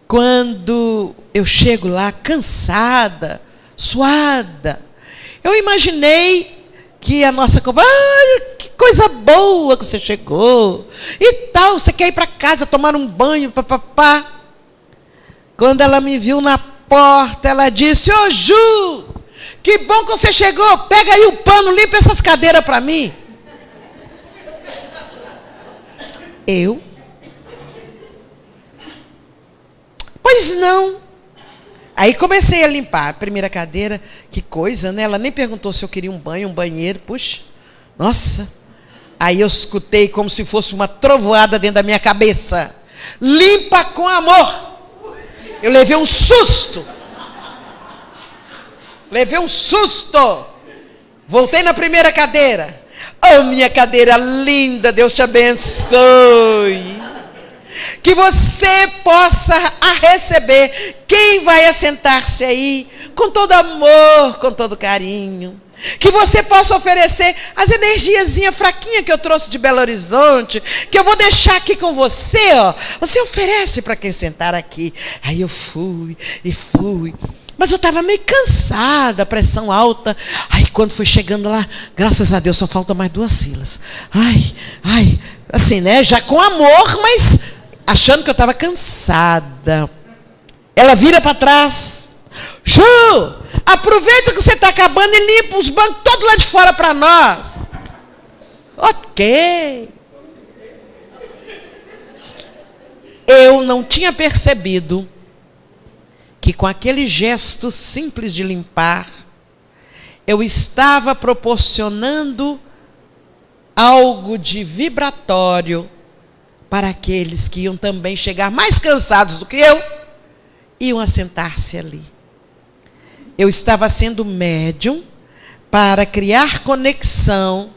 quando eu chego lá cansada, suada, eu imaginei que a nossa conversa, que coisa boa que você chegou. E tal, você quer ir para casa tomar um banho, papapá. Quando ela me viu na porta, ela disse: ô Ju, que bom que você chegou, pega aí o pano, limpa essas cadeiras para mim. Eu? Pois não. Aí comecei a limpar a primeira cadeira. Que coisa, né? Ela nem perguntou se eu queria um banho, um banheiro. Puxa, nossa. Aí eu escutei como se fosse uma trovoada dentro da minha cabeça. Limpa com amor. Eu levei um susto. Levei um susto. Voltei na primeira cadeira. Oh, minha cadeira linda, Deus te abençoe. Que você possa receber quem vai assentar-se aí, com todo amor, com todo carinho. Que você possa oferecer as energiazinhas fraquinhas que eu trouxe de Belo Horizonte, que eu vou deixar aqui com você, ó. Você oferece para quem sentar aqui. Aí eu fui. Mas eu estava meio cansada, pressão alta. Aí quando foi chegando lá, graças a Deus, só faltam mais 2 filas. Ai, assim, né? Já com amor, mas achando que eu estava cansada. Ela vira para trás. Ju, aproveita que você está acabando e limpa os bancos todos lá de fora para nós. Ok. Eu não tinha percebido que com aquele gesto simples de limpar, eu estava proporcionando algo de vibratório para aqueles que iam também chegar mais cansados do que eu, iam assentar-se ali. Eu estava sendo médium para criar conexão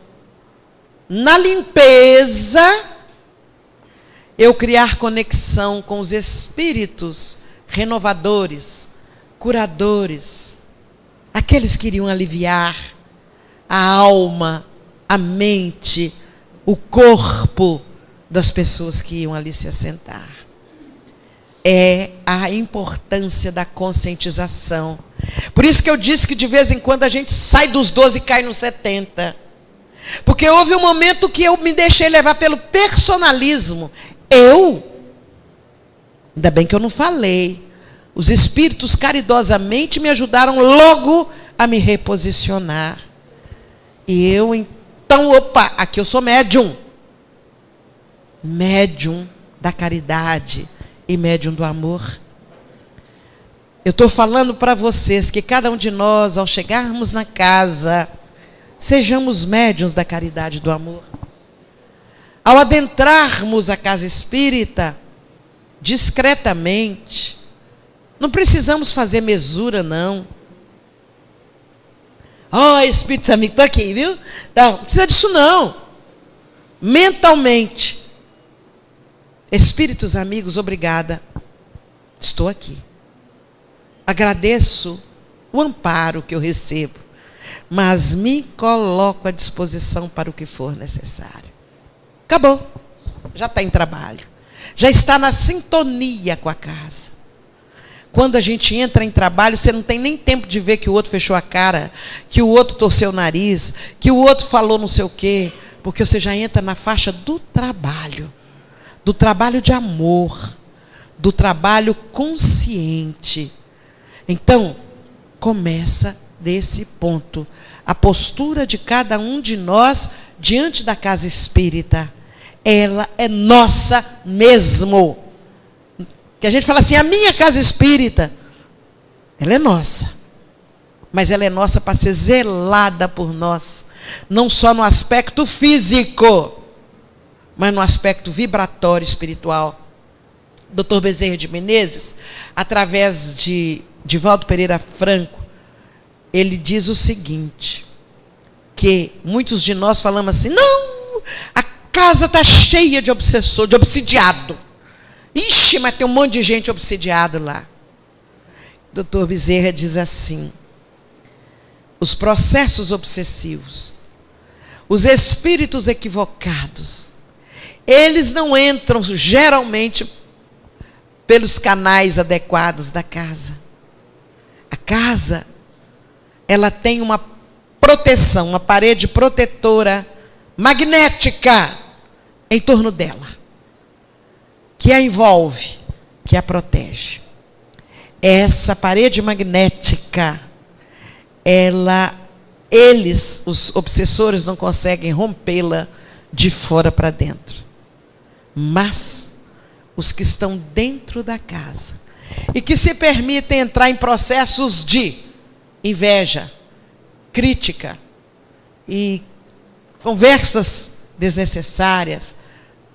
na limpeza, eu criar conexão com os espíritos renovadores, curadores, aqueles que iriam aliviar a alma, a mente, o corpo das pessoas que iam ali se assentar. É a importância da conscientização. Por isso que eu disse que de vez em quando a gente sai dos 12 e cai nos 70. Porque houve um momento que eu me deixei levar pelo personalismo. Ainda bem que eu não falei. Os espíritos caridosamente me ajudaram logo a me reposicionar. E eu então, aqui eu sou médium. Médium da caridade e médium do amor. Eu estou falando para vocês que cada um de nós, ao chegarmos na casa, sejamos médiuns da caridade e do amor. Ao adentrarmos a casa espírita, discretamente, não precisamos fazer mesura, não. Oh, espíritos amigos, estou aqui, viu? Não precisa disso, não. Mentalmente. Espíritos amigos, obrigada. Estou aqui. Agradeço o amparo que eu recebo, mas me coloco à disposição para o que for necessário. Acabou. Já está em trabalho. Já está na sintonia com a casa. Quando a gente entra em trabalho, você não tem nem tempo de ver que o outro fechou a cara, que o outro torceu o nariz, que o outro falou não sei o quê, porque você já entra na faixa do trabalho de amor, do trabalho consciente. Então, começa desse ponto. A postura de cada um de nós diante da casa espírita, ela é nossa mesmo. Que a gente fala assim, a minha casa espírita, ela é nossa. Mas ela é nossa para ser zelada por nós. Não só no aspecto físico, mas no aspecto vibratório espiritual. Dr. Bezerra de Menezes, através de Divaldo Pereira Franco, ele diz o seguinte, que muitos de nós falamos assim, não, a casa está cheia de obsessor, de obsidiado. Ixi, mas tem um monte de gente obsidiado lá. Dr. Bezerra diz assim, os processos obsessivos, os espíritos equivocados, eles não entram geralmente pelos canais adequados da casa. A casa, ela tem uma proteção, uma parede protetora magnética em torno dela, que a envolve, que a protege. Essa parede magnética, eles, os obsessores, não conseguem rompê-la de fora para dentro. Mas os que estão dentro da casa e que se permitem entrar em processos de inveja, crítica e conversas desnecessárias,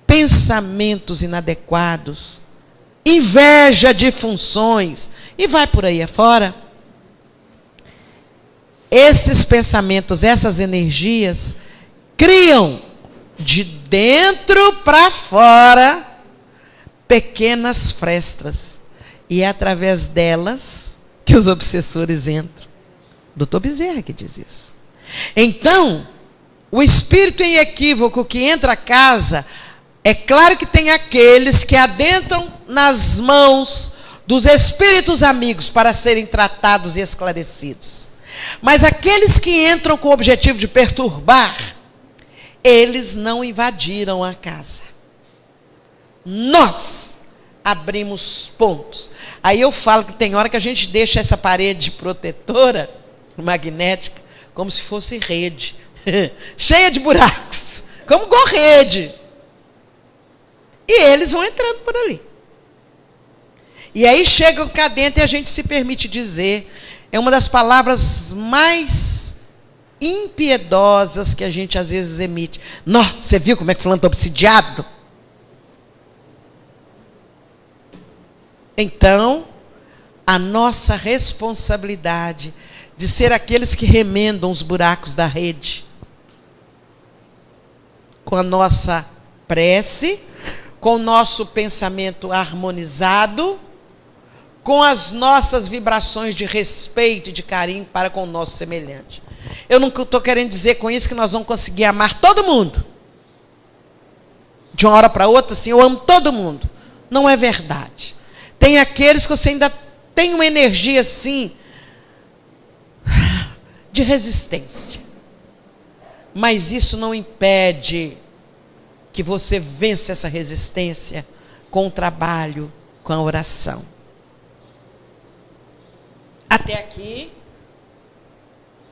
pensamentos inadequados, inveja de funções, e vai por aí afora, esses pensamentos, essas energias, criam de dentro para fora pequenas frestas. E é através delas que os obsessores entram. Dr. Bezerra que diz isso. Então, o espírito em equívoco que entra a casa, é claro que tem aqueles que adentram nas mãos dos espíritos amigos para serem tratados e esclarecidos. Mas aqueles que entram com o objetivo de perturbar, eles não invadiram a casa. Nós abrimos pontos. Aí eu falo que tem hora que a gente deixa essa parede protetora, magnética, como se fosse rede, cheia de buracos, como rede. E eles vão entrando por ali. E aí chegam cá dentro e a gente se permite dizer, é uma das palavras mais impiedosas que a gente às vezes emite. Nossa, você viu como é que fulano está obsidiado? Então, a nossa responsabilidade de ser aqueles que remendam os buracos da rede, com a nossa prece, com o nosso pensamento harmonizado, com as nossas vibrações de respeito e de carinho para com o nosso semelhante. Eu não estou querendo dizer com isso que nós vamos conseguir amar todo mundo. De uma hora para outra, assim, eu amo todo mundo. Não é verdade. Tem aqueles que você ainda tem uma energia assim, de resistência. Mas isso não impede que você vença essa resistência com o trabalho, com a oração. Até aqui,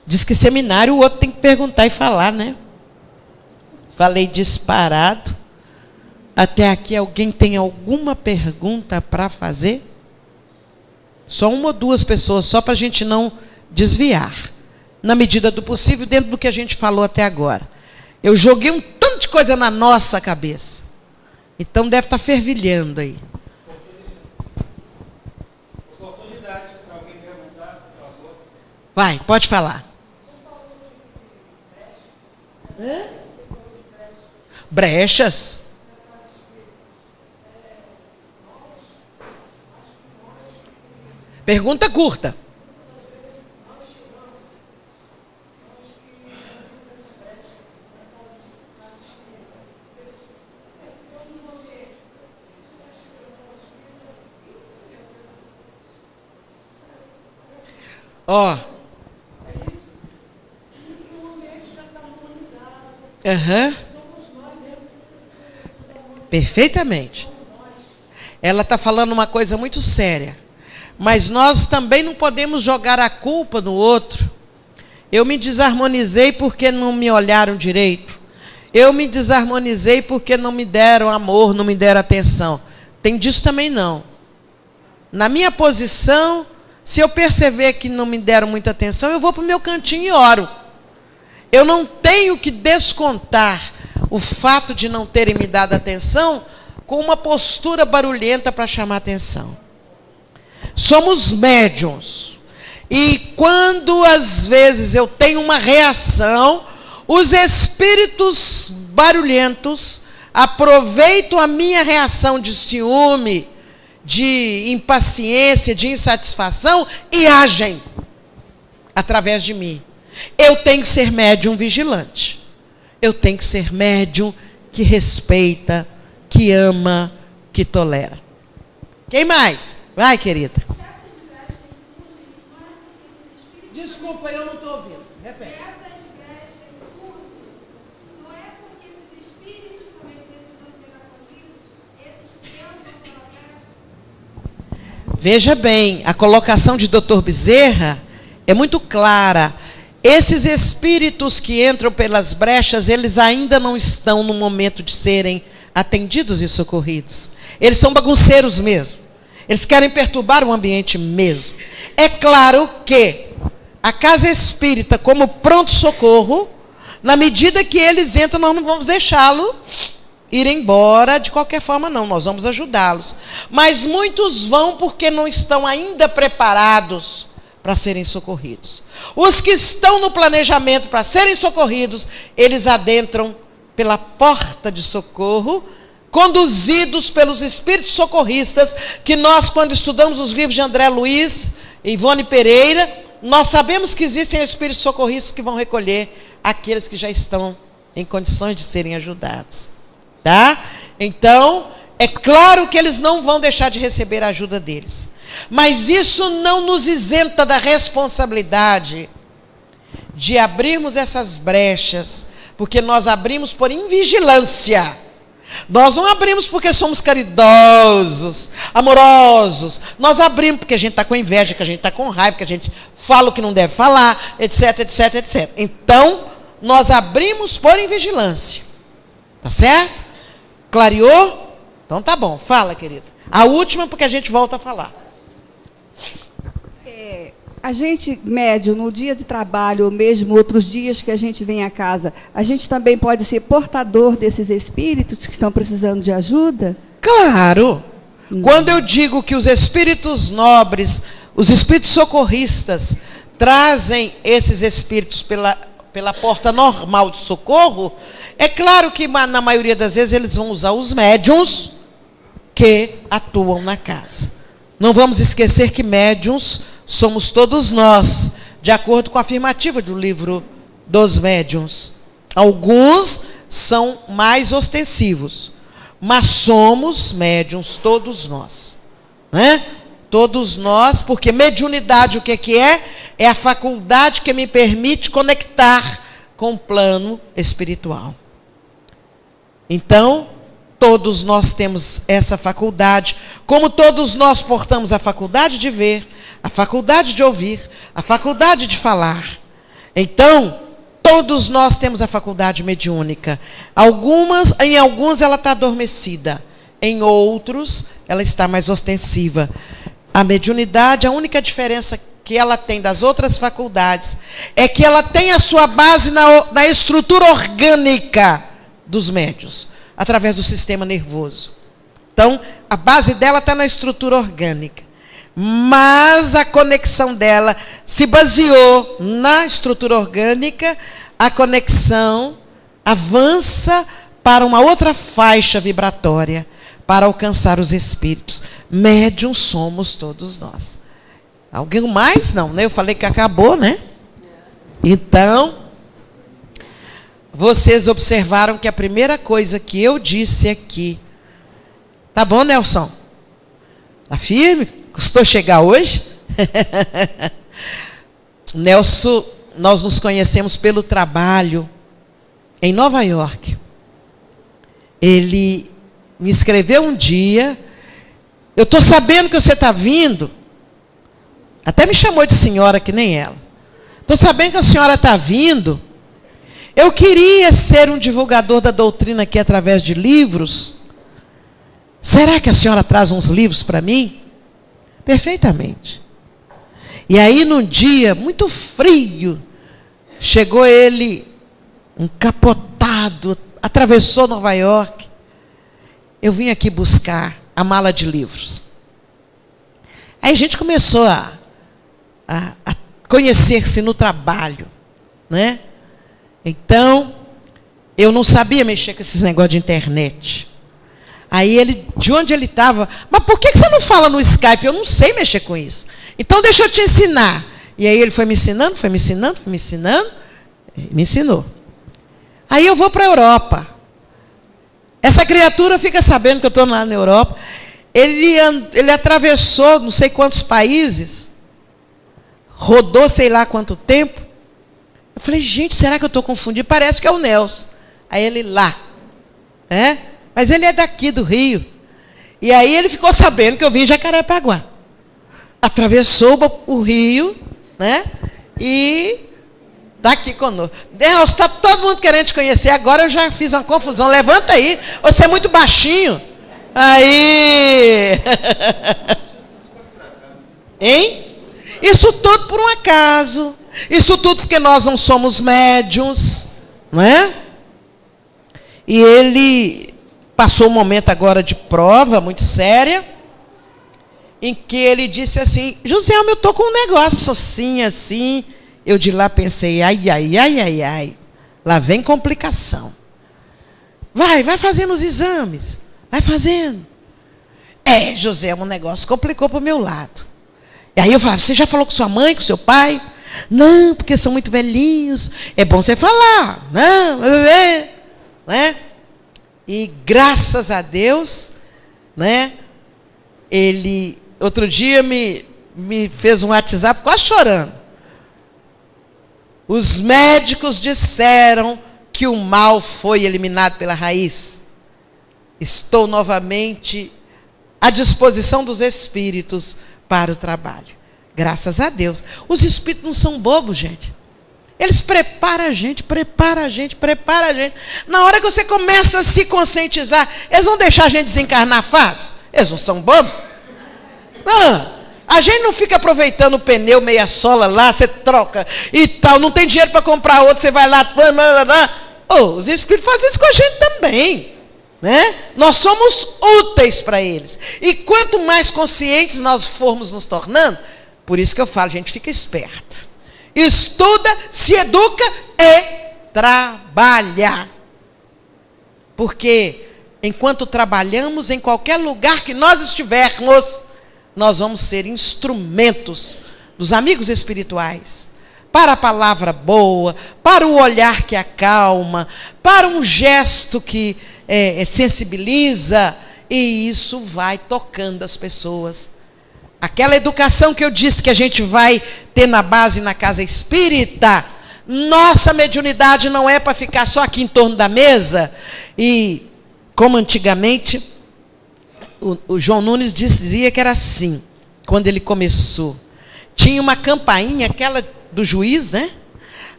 diz que seminário o outro tem que perguntar e falar, né? Falei disparado. Até aqui, alguém tem alguma pergunta para fazer? Só uma ou duas pessoas, só para a gente não desviar. Na medida do possível, dentro do que a gente falou até agora. Eu joguei um tanto de coisa na nossa cabeça. Então deve estar fervilhando aí. Oportunidade para alguém perguntar, por favor. Vai, pode falar. Brechas? Pergunta curta. Ó. Aham. Perfeitamente. Ela está falando uma coisa muito séria. Mas nós também não podemos jogar a culpa no outro. Eu me desarmonizei porque não me olharam direito. Eu me desarmonizei porque não me deram amor, não me deram atenção. Tem disso também não. Na minha posição, se eu perceber que não me deram muita atenção, eu vou para o meu cantinho e oro. Eu não tenho que descontar o fato de não terem me dado atenção com uma postura barulhenta para chamar atenção. Somos médiuns. E quando às vezes eu tenho uma reação, os espíritos barulhentos aproveitam a minha reação de ciúme, de impaciência, de insatisfação e agem através de mim. Eu tenho que ser médium vigilante. Eu tenho que ser médium que respeita, que ama, que tolera. Quem mais? Vai, querida. Desculpa, eu não estou ouvindo. Repete. Essas brechas surgem, não é porque esses espíritos também precisam ser acolhidos, esses que entram pela brecha. Veja bem, a colocação de Dr. Bezerra é muito clara. Esses espíritos que entram pelas brechas, eles ainda não estão no momento de serem atendidos e socorridos. Eles são bagunceiros mesmo. Eles querem perturbar o ambiente mesmo. É claro que a casa espírita, como pronto-socorro, na medida que eles entram, nós não vamos deixá-lo ir embora de qualquer forma, não. Nós vamos ajudá-los. Mas muitos vão porque não estão ainda preparados para serem socorridos. Os que estão no planejamento para serem socorridos, eles adentram pela porta de socorro, conduzidos pelos espíritos socorristas, que nós, quando estudamos os livros de André Luiz e Ivone Pereira, nós sabemos que existem espíritos socorristas que vão recolher aqueles que já estão em condições de serem ajudados. Tá? Então, é claro que eles não vão deixar de receber a ajuda deles. Mas isso não nos isenta da responsabilidade de abrirmos essas brechas, porque nós abrimos por invigilância. Nós não abrimos porque somos caridosos, amorosos. Nós abrimos porque a gente está com inveja, que a gente está com raiva, que a gente fala o que não deve falar, etc, etc, etc. Então, nós abrimos por invigilância. Tá certo? Clareou? Então tá bom, fala, querida. A última, porque a gente volta a falar. A gente, médium, no dia de trabalho, ou mesmo outros dias que a gente vem a casa, a gente também pode ser portador desses espíritos que estão precisando de ajuda? Claro! Quando eu digo que os espíritos nobres, os espíritos socorristas, trazem esses espíritos pela porta normal de socorro, é claro que na maioria das vezes eles vão usar os médiuns que atuam na casa. Não vamos esquecer que médiuns somos todos nós, de acordo com a afirmativa do livro dos médiuns. Alguns são mais ostensivos, mas somos médiuns todos nós. Né? Todos nós, porque mediunidade o que é? É a faculdade que me permite conectar com o plano espiritual. Então, todos nós temos essa faculdade, como todos nós portamos a faculdade de ver, a faculdade de ouvir, a faculdade de falar. Então, todos nós temos a faculdade mediúnica. Em alguns ela está adormecida, em outros ela está mais ostensiva. A mediunidade, a única diferença que ela tem das outras faculdades é que ela tem a sua base na estrutura orgânica dos médiuns, através do sistema nervoso. Então, a base dela está na estrutura orgânica. Mas a conexão dela se baseou na estrutura orgânica, a conexão avança para uma outra faixa vibratória, para alcançar os espíritos. Médiuns somos todos nós. Alguém mais? Não, né? Eu falei que acabou, né? Então, vocês observaram que a primeira coisa que eu disse aqui... Tá bom, Nelson? Tá firme? Custou chegar hoje? Nelson, nós nos conhecemos pelo trabalho em Nova York. Ele me escreveu um dia: eu estou sabendo que você está vindo. Até me chamou de senhora, que nem ela. Estou sabendo que a senhora está vindo. Eu queria ser um divulgador da doutrina aqui através de livros. Será que a senhora traz uns livros para mim? Perfeitamente. E aí, num dia muito frio, chegou ele, encapotado, atravessou Nova York. Eu vim aqui buscar a mala de livros. Aí a gente começou a conhecer-se no trabalho, né? Então, eu não sabia mexer com esses negócios de internet. Aí ele, de onde ele estava, mas por que você não fala no Skype? Eu não sei mexer com isso. Então deixa eu te ensinar. E aí ele foi me ensinando, me ensinou. Aí eu vou para a Europa. Essa criatura fica sabendo que eu estou lá na Europa. Ele atravessou não sei quantos países, rodou sei lá quanto tempo. Eu falei, gente, será que eu estou confundindo? Parece que é o Nelson. Aí ele lá. Mas ele é daqui do Rio. E aí ele ficou sabendo que eu vim em Jacarepaguá. Atravessou o Rio, né? E está aqui conosco. Nelson, está todo mundo querendo te conhecer. Agora eu já fiz uma confusão. Levanta aí. Você é muito baixinho. Aí. Hein? Isso tudo por um acaso. Isso tudo porque nós não somos médiuns, não é? E ele passou um momento agora de prova muito séria. em que ele disse assim: Joselma, eu estou com um negócio assim, assim. Eu de lá pensei, ai, ai, ai, ai, ai. Lá vem complicação. Vai fazendo os exames. Vai fazendo. Joselma, um negócio complicou para o meu lado. E aí eu falava: você já falou com sua mãe, com seu pai? Não, porque são muito velhinhos. É bom você falar. Não, né? E graças a Deus, né? Ele, outro dia, me fez um WhatsApp quase chorando. Os médicos disseram que o mal foi eliminado pela raiz. Estou novamente à disposição dos espíritos para o trabalho. Graças a Deus. Os espíritos não são bobos, gente. Eles preparam a gente. Na hora que você começa a se conscientizar, eles vão deixar a gente desencarnar fácil? Eles não são bobos? Não. A gente não fica aproveitando o pneu meia sola lá, você troca e tal, não tem dinheiro para comprar outro, você vai lá. Os espíritos fazem isso com a gente também. Né? Nós somos úteis para eles. E quanto mais conscientes nós formos nos tornando, por isso que eu falo, gente, fica esperto. Estuda, se educa e trabalha. Porque enquanto trabalhamos, em qualquer lugar que nós estivermos, nós vamos ser instrumentos dos amigos espirituais, para a palavra boa, para o olhar que acalma, para um gesto que sensibiliza, e isso vai tocando as pessoas. Aquela educação que eu disse que a gente vai ter na base na casa espírita, nossa mediunidade não é para ficar só aqui em torno da mesa, e como antigamente o João Nunes dizia que era assim, quando ele começou. Tinha uma campainha, aquela do juiz, né?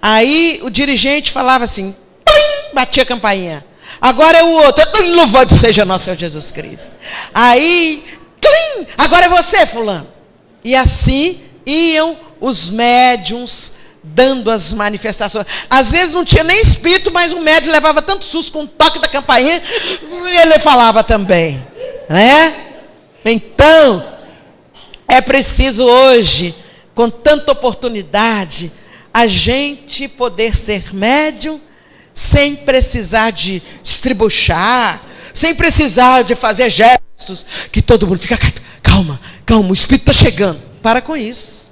Aí o dirigente falava assim, plim, batia a campainha. Agora é o outro, louvado seja nosso Senhor Jesus Cristo. Aí, plim, agora é você, fulano. E assim iam os médiuns dando as manifestações. Às vezes não tinha nem espírito, mas o médium levava tanto susto com o toque da campainha, ele falava também. Né? Então, é preciso hoje, com tanta oportunidade, a gente poder ser médium sem precisar de estribuchar, sem precisar de fazer gestos, que todo mundo fica, calma, o espírito está chegando. Para com isso.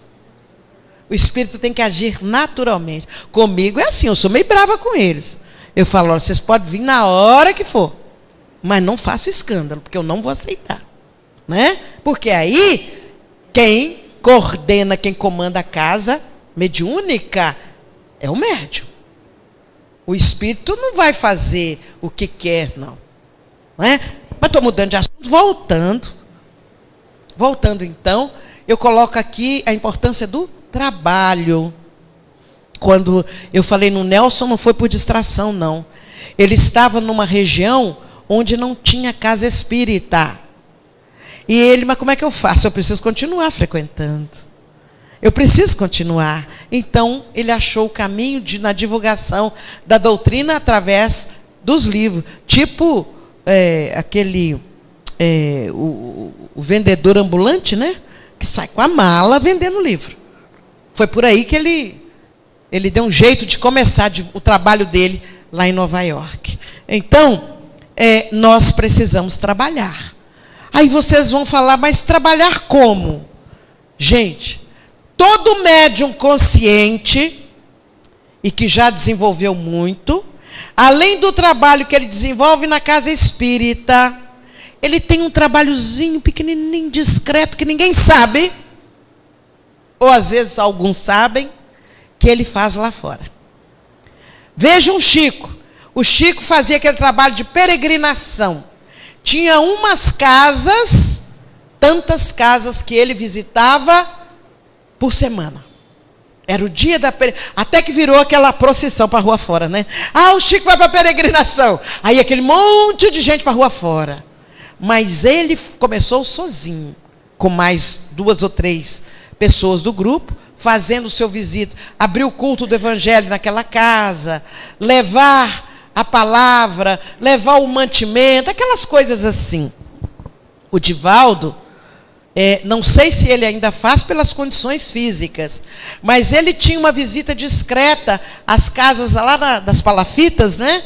O espírito tem que agir naturalmente. Comigo é assim, eu sou meio brava com eles. Eu falo, olha, vocês podem vir na hora que for, mas não faça escândalo, porque eu não vou aceitar. Né? Porque aí, quem coordena, quem comanda a casa mediúnica é o médium. O espírito não vai fazer o que quer, não. Mas estou mudando de assunto, voltando então, eu coloco aqui a importância do trabalho. Quando eu falei no Nelson, não foi por distração, não. Ele estava numa região onde não tinha casa espírita. E ele, mas como é que eu faço? Eu preciso continuar frequentando. Eu preciso continuar. Então, ele achou o caminho na divulgação da doutrina através dos livros. Tipo, o vendedor ambulante, né? Que sai com a mala vendendo livro. Foi por aí que ele deu um jeito de começar o trabalho dele lá em Nova York. Então, nós precisamos trabalhar. Aí vocês vão falar, mas trabalhar como? Gente, todo médium consciente e que já desenvolveu muito, além do trabalho que ele desenvolve na casa espírita, ele tem um trabalhozinho pequenininho, discreto, que ninguém sabe, ou às vezes alguns sabem, que ele faz lá fora. Vejam o Chico. O Chico fazia aquele trabalho de peregrinação. Tinha umas casas, tantas casas que ele visitava por semana. Era o dia da peregrinação. Até que virou aquela procissão para a rua fora, né? Ah, o Chico vai para a peregrinação. Aí aquele monte de gente para a rua fora. Mas ele começou sozinho, com mais 2 ou 3 pessoas do grupo, fazendo o seu visito, abrir o culto do evangelho naquela casa, levar a palavra, levar o mantimento, aquelas coisas assim. O Divaldo, Não sei se ele ainda faz pelas condições físicas, mas ele tinha uma visita discreta às casas lá das palafitas, né?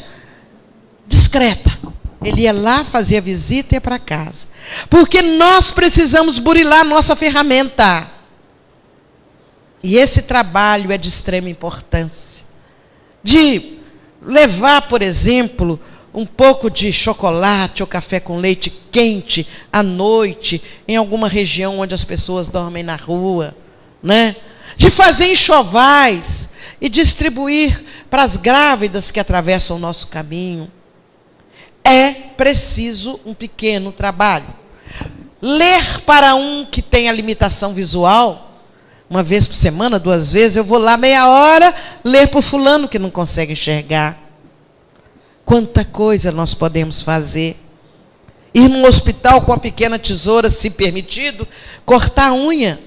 Discreta. Ele ia lá, fazia visita e ia para casa. Porque nós precisamos burilar nossa ferramenta. E esse trabalho é de extrema importância. De levar, por exemplo, um pouco de chocolate ou café com leite quente à noite, em alguma região onde as pessoas dormem na rua, né? De fazer enxovais e distribuir para as grávidas que atravessam o nosso caminho. É preciso um pequeno trabalho. Ler para um que tem a limitação visual, uma vez por semana, 2 vezes, eu vou lá meia hora ler para o fulano que não consegue enxergar. Quanta coisa nós podemos fazer. Ir num hospital com a pequena tesoura, se permitido, cortar a unha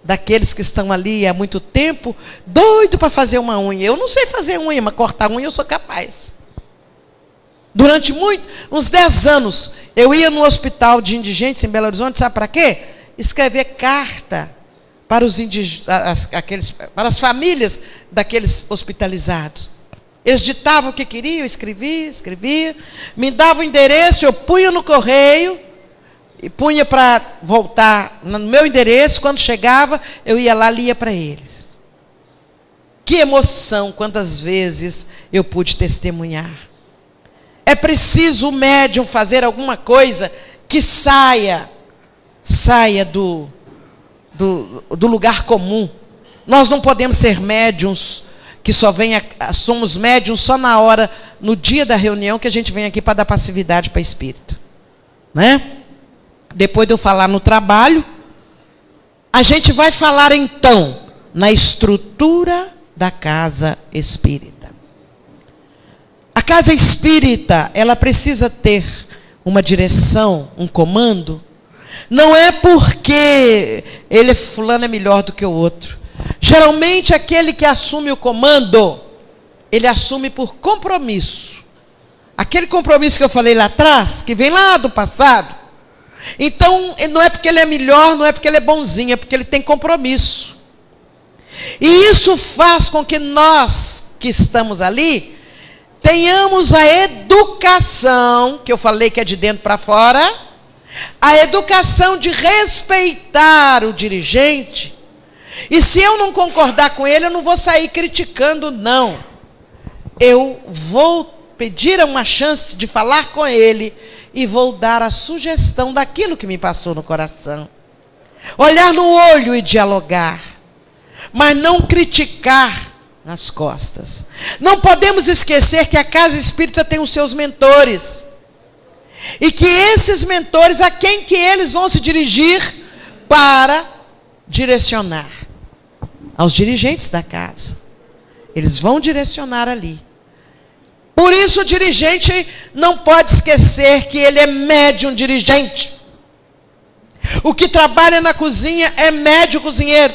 daqueles que estão ali há muito tempo, doido para fazer uma unha. Eu não sei fazer unha, mas cortar unha eu sou capaz. Durante uns 10 anos, eu ia no hospital de indigentes em Belo Horizonte, sabe para quê? Escrever carta para para as famílias daqueles hospitalizados. Eles ditavam o que queriam, eu escrevia, me davam o endereço, eu punha no correio, e punha para voltar no meu endereço, quando chegava, eu ia lá, lia para eles. Que emoção, quantas vezes eu pude testemunhar. É preciso o médium fazer alguma coisa que saia do lugar comum. Nós não podemos ser médiums que somos médiums só na hora, no dia da reunião, que a gente vem aqui para dar passividade para espírito. Né? Depois de eu falar no trabalho, a gente vai falar então na estrutura da casa espírita. A casa espírita, ela precisa ter uma direção, um comando. Não é porque fulano é melhor do que o outro. Geralmente, aquele que assume o comando, ele assume por compromisso. Aquele compromisso que eu falei lá atrás, que vem lá do passado. Então, não é porque ele é melhor, não é porque ele é bonzinho, é porque ele tem compromisso. E isso faz com que nós, que estamos ali, tenhamos a educação, que eu falei que é de dentro para fora, a educação de respeitar o dirigente. E se eu não concordar com ele, eu não vou sair criticando, não. Eu vou pedir uma chance de falar com ele e vou dar a sugestão daquilo que me passou no coração. Olhar no olho e dialogar, mas não criticar nas costas. Não podemos esquecer que a casa espírita tem os seus mentores. E que esses mentores, a quem que eles vão se dirigir para direcionar? Aos dirigentes da casa. Eles vão direcionar ali. Por isso o dirigente não pode esquecer que ele é médium dirigente. O que trabalha na cozinha é médium cozinheiro.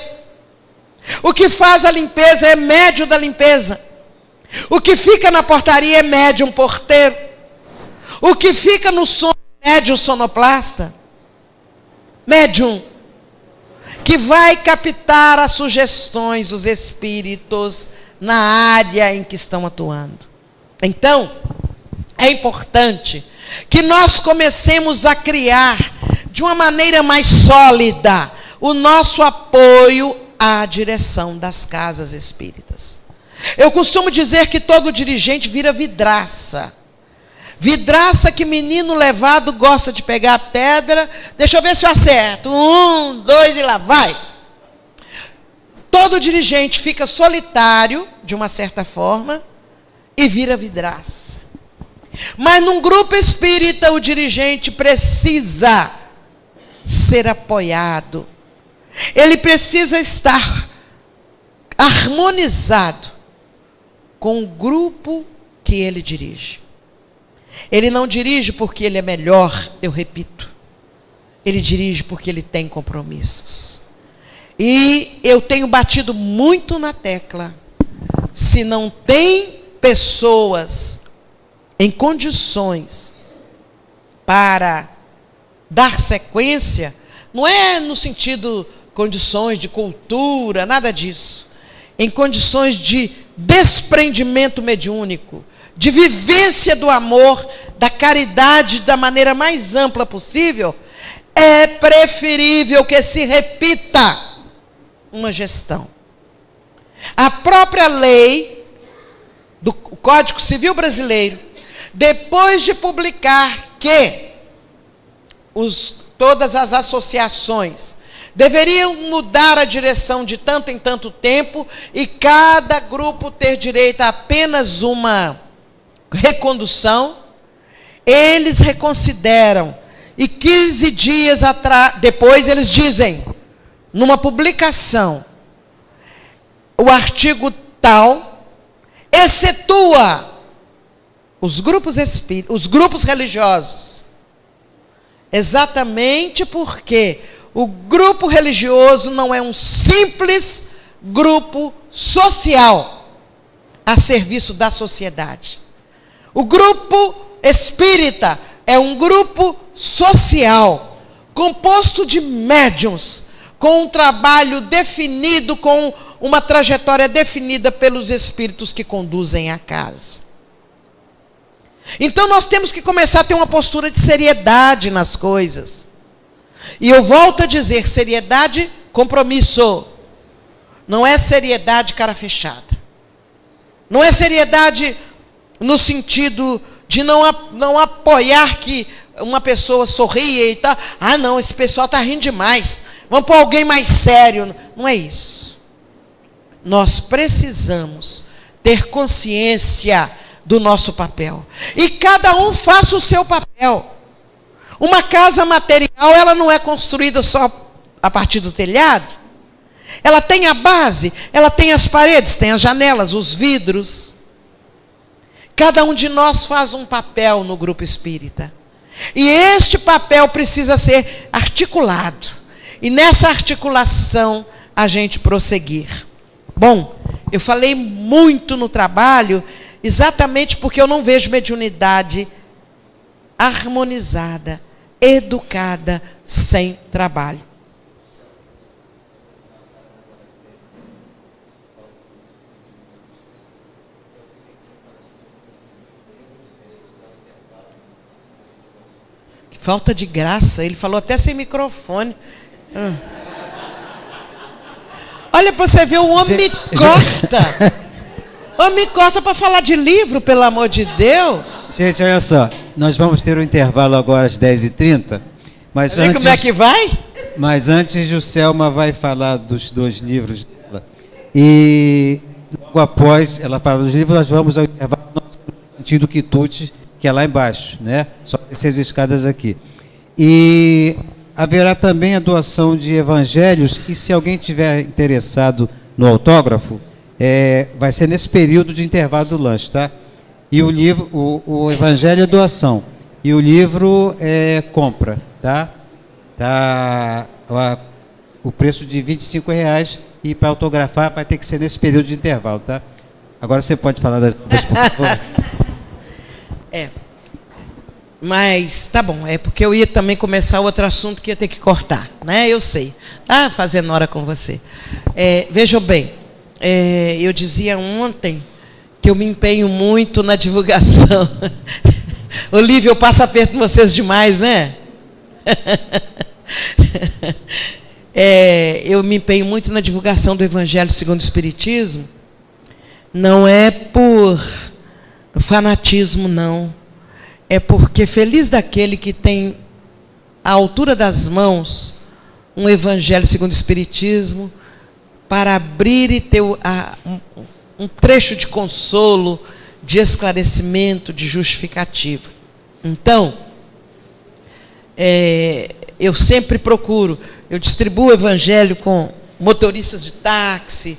O que faz a limpeza é médium da limpeza. O que fica na portaria é médium porteiro. O que fica no sono é médium sonoplasta. Médium que vai captar as sugestões dos espíritos na área em que estão atuando. Então, é importante que nós comecemos a criar de uma maneira mais sólida o nosso apoio à direção das casas espíritas. Eu costumo dizer que todo dirigente vira vidraça. Vidraça que menino levado gosta de pegar a pedra. Deixa eu ver se eu acerto. 1, 2 e lá vai. Todo dirigente fica solitário, de uma certa forma, e vira vidraça. Mas num grupo espírita, o dirigente precisa ser apoiado. Ele precisa estar harmonizado com o grupo que ele dirige. Ele não dirige porque ele é melhor, eu repito. Ele dirige porque ele tem compromissos. E eu tenho batido muito na tecla. Se não tem pessoas em condições para dar sequência, Não é no sentido condições de cultura, nada disso. Em condições de desprendimento mediúnico, de vivência do amor, da caridade da maneira mais ampla possível, é preferível que se repita uma gestão. A própria lei do Código Civil Brasileiro, depois de publicar que todas as associações deveriam mudar a direção de tanto em tanto tempo e cada grupo ter direito a apenas uma recondução, eles reconsideram e 15 dias depois eles dizem, numa publicação, o artigo tal excetua os grupos espíritas, os grupos religiosos, exatamente porque o grupo religioso não é um simples grupo social a serviço da sociedade. O grupo espírita é um grupo social, composto de médiuns, com um trabalho definido, com uma trajetória definida pelos espíritos que conduzem a casa. Então nós temos que começar a ter uma postura de seriedade nas coisas. E eu volto a dizer, seriedade, compromisso. Não é seriedade cara fechada. Não é seriedade no sentido de não apoiar que uma pessoa sorria e tal. Ah, não, esse pessoal está rindo demais. Vamos pôr alguém mais sério. Não é isso. Nós precisamos ter consciência do nosso papel. E cada um faça o seu papel. Uma casa material, ela não é construída só a partir do telhado. Ela tem a base, ela tem as paredes, tem as janelas, os vidros. Cada um de nós faz um papel no grupo espírita. E este papel precisa ser articulado. E nessa articulação, a gente prosseguir. Bom, eu falei muito no trabalho, exatamente porque eu não vejo mediunidade harmonizada, educada, sem trabalho. Que falta de graça, ele falou até sem microfone. Olha para você ver, o homem me corta. O homem me corta para falar de livro, pelo amor de Deus. Gente, olha só, nós vamos ter um intervalo agora às 10h30, mas antes... Como é que vai? Mas antes, o Selma vai falar dos 2 livros dela. E logo após ela falar dos livros, nós vamos ao intervalo no sentido quitute, que é lá embaixo, né? Só descer as escadas aqui. E haverá também a doação de evangelhos, e se alguém tiver interessado no autógrafo, vai ser nesse período de intervalo do lanche, tá? E o livro, o evangelho é doação, e o livro é compra, tá? Tá o preço de R$25, e para autografar vai ter que ser nesse período de intervalo, tá? Agora você pode falar das por favor. Mas tá bom, é porque eu ia também começar outro assunto que ia ter que cortar, né? Eu sei, tá fazendo hora com você. Vejam bem, eu dizia ontem que eu me empenho muito na divulgação. Olívia, eu passo aperto com vocês demais, né? Eu me empenho muito na divulgação do Evangelho segundo o Espiritismo. Não é por fanatismo, não. É porque feliz daquele que tem à altura das mãos um Evangelho segundo o Espiritismo para abrir e ter um trecho de consolo, de esclarecimento, de justificativa. Então, eu sempre procuro, eu distribuo o Evangelho com motoristas de táxi,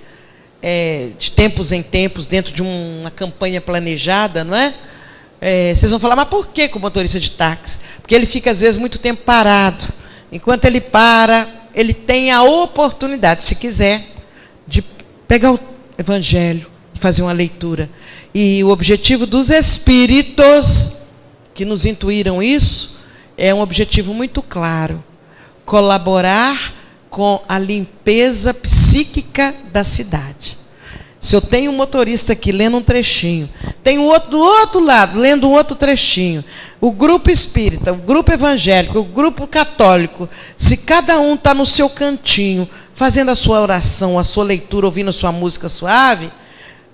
de tempos em tempos, dentro de uma campanha planejada, não é? Vocês vão falar, mas por que com o motorista de táxi? Porque ele fica, às vezes, muito tempo parado. Enquanto ele para, ele tem a oportunidade, se quiser, de pegar o Evangelho e fazer uma leitura. E o objetivo dos espíritos que nos intuíram isso é um objetivo muito claro. colaborar com a limpeza psíquica da cidade. Se eu tenho um motorista aqui lendo um trechinho, tem outro do outro lado lendo um outro trechinho, o grupo espírita, o grupo evangélico, o grupo católico, se cada um está no seu cantinho, fazendo a sua oração, a sua leitura, ouvindo a sua música suave,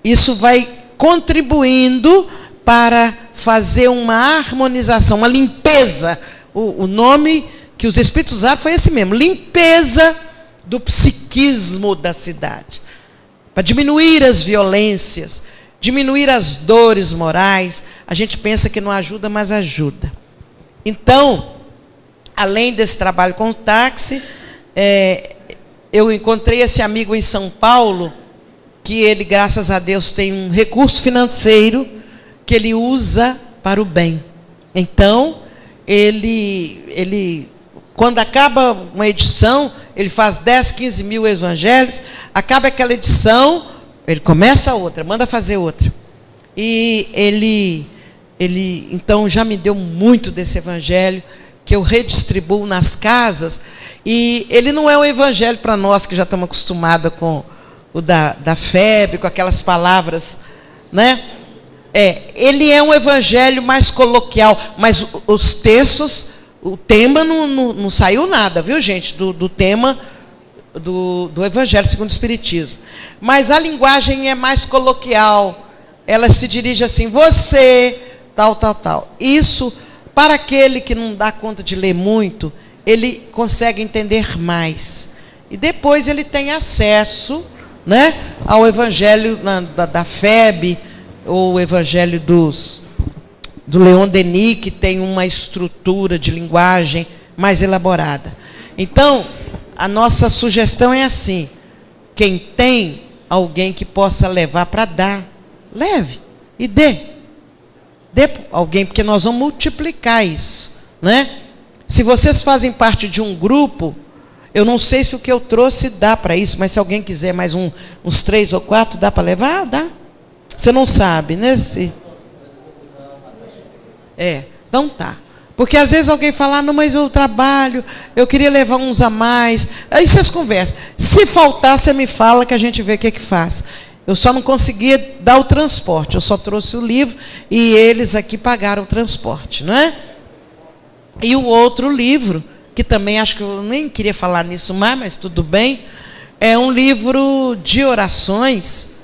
isso vai contribuindo para fazer uma harmonização, uma limpeza. O nome que os espíritos usaram foi esse mesmo, limpeza do psiquismo da cidade. Para diminuir as violências, diminuir as dores morais. A gente pensa que não ajuda, mas ajuda. Então, além desse trabalho com o táxi, eu encontrei esse amigo em São Paulo, que ele, graças a Deus, tem um recurso financeiro que ele usa para o bem. Então, ele quando acaba uma edição, ele faz 10, 15 mil evangelhos, acaba aquela edição, ele começa outra, manda fazer outra. E ele então já me deu muito desse evangelho, que eu redistribuo nas casas, e ele não é um evangelho para nós que já estamos acostumados com o da febre, com aquelas palavras, né? Ele é um evangelho mais coloquial, mas os textos, o tema não saiu nada, viu, gente, do tema do Evangelho segundo o Espiritismo. Mas a linguagem é mais coloquial, ela se dirige assim, você, tal, tal, tal. Isso, para aquele que não dá conta de ler muito, ele consegue entender mais. E depois ele tem acesso, né, ao Evangelho da FEB, ou o Evangelho do Leon Denis, que tem uma estrutura de linguagem mais elaborada. Então, a nossa sugestão é assim, quem tem alguém que possa levar para dar, leve e dê. Dê para alguém, porque nós vamos multiplicar isso, né? Se vocês fazem parte de um grupo, eu não sei se o que eu trouxe dá para isso, mas se alguém quiser mais uns 3 ou 4, dá para levar? Dá. Você não sabe, né? Então tá. Porque às vezes alguém fala, não, mas eu trabalho, eu queria levar uns a mais. Aí vocês conversam. Se faltar, você me fala que a gente vê o que faz. Eu só não conseguia dar o transporte, eu só trouxe o livro e eles aqui pagaram o transporte, não é? E o outro livro, que também acho que eu nem queria falar nisso mais, mas tudo bem, é um livro de orações,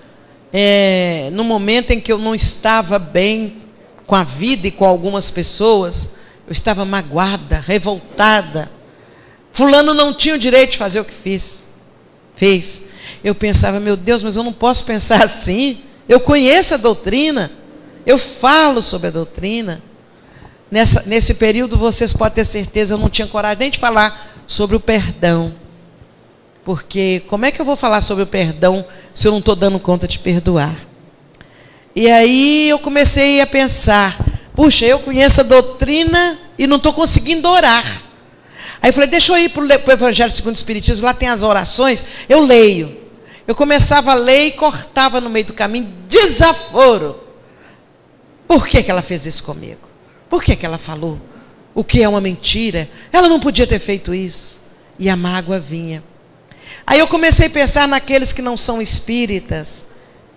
no momento em que eu não estava bem com a vida e com algumas pessoas, eu estava magoada, revoltada. Fulano não tinha o direito de fazer o que fez. Eu pensava, meu Deus, mas eu não posso pensar assim. Eu conheço a doutrina, eu falo sobre a doutrina. Nesse período, vocês podem ter certeza, eu não tinha coragem nem de falar sobre o perdão. Porque como é que eu vou falar sobre o perdão se eu não estou dando conta de perdoar? E aí eu comecei a pensar, puxa, eu conheço a doutrina e não estou conseguindo orar. Aí eu falei, deixa eu ir para o Evangelho segundo o Espiritismo, lá tem as orações, eu leio. Eu começava a ler e cortava no meio do caminho, desaforo. Por que ela fez isso comigo? Por que ela falou o que é uma mentira? Ela não podia ter feito isso. E a mágoa vinha. Aí eu comecei a pensar naqueles que não são espíritas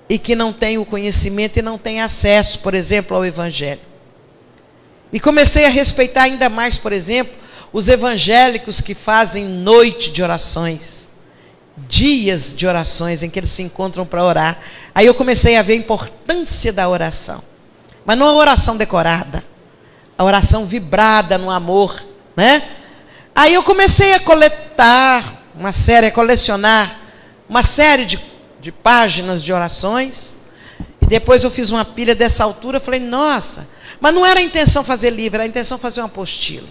e que não têm o conhecimento e não têm acesso, por exemplo, ao Evangelho. E comecei a respeitar ainda mais, por exemplo, os evangélicos que fazem noite de orações, dias de orações em que eles se encontram para orar. Aí eu comecei a ver a importância da oração. Mas não a oração decorada, a oração vibrada no amor, né? Aí eu comecei a colecionar uma série de páginas de orações, e depois eu fiz uma pilha dessa altura, falei, nossa, mas não era a intenção fazer livro, era a intenção fazer uma apostila.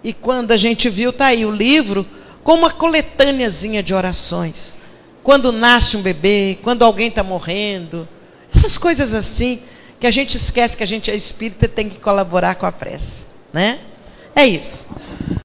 E quando a gente viu, está aí o livro, com uma coletâneazinha de orações. Quando nasce um bebê, quando alguém está morrendo, essas coisas assim, que a gente esquece que a gente é espírita e tem que colaborar com a prece, né? É isso.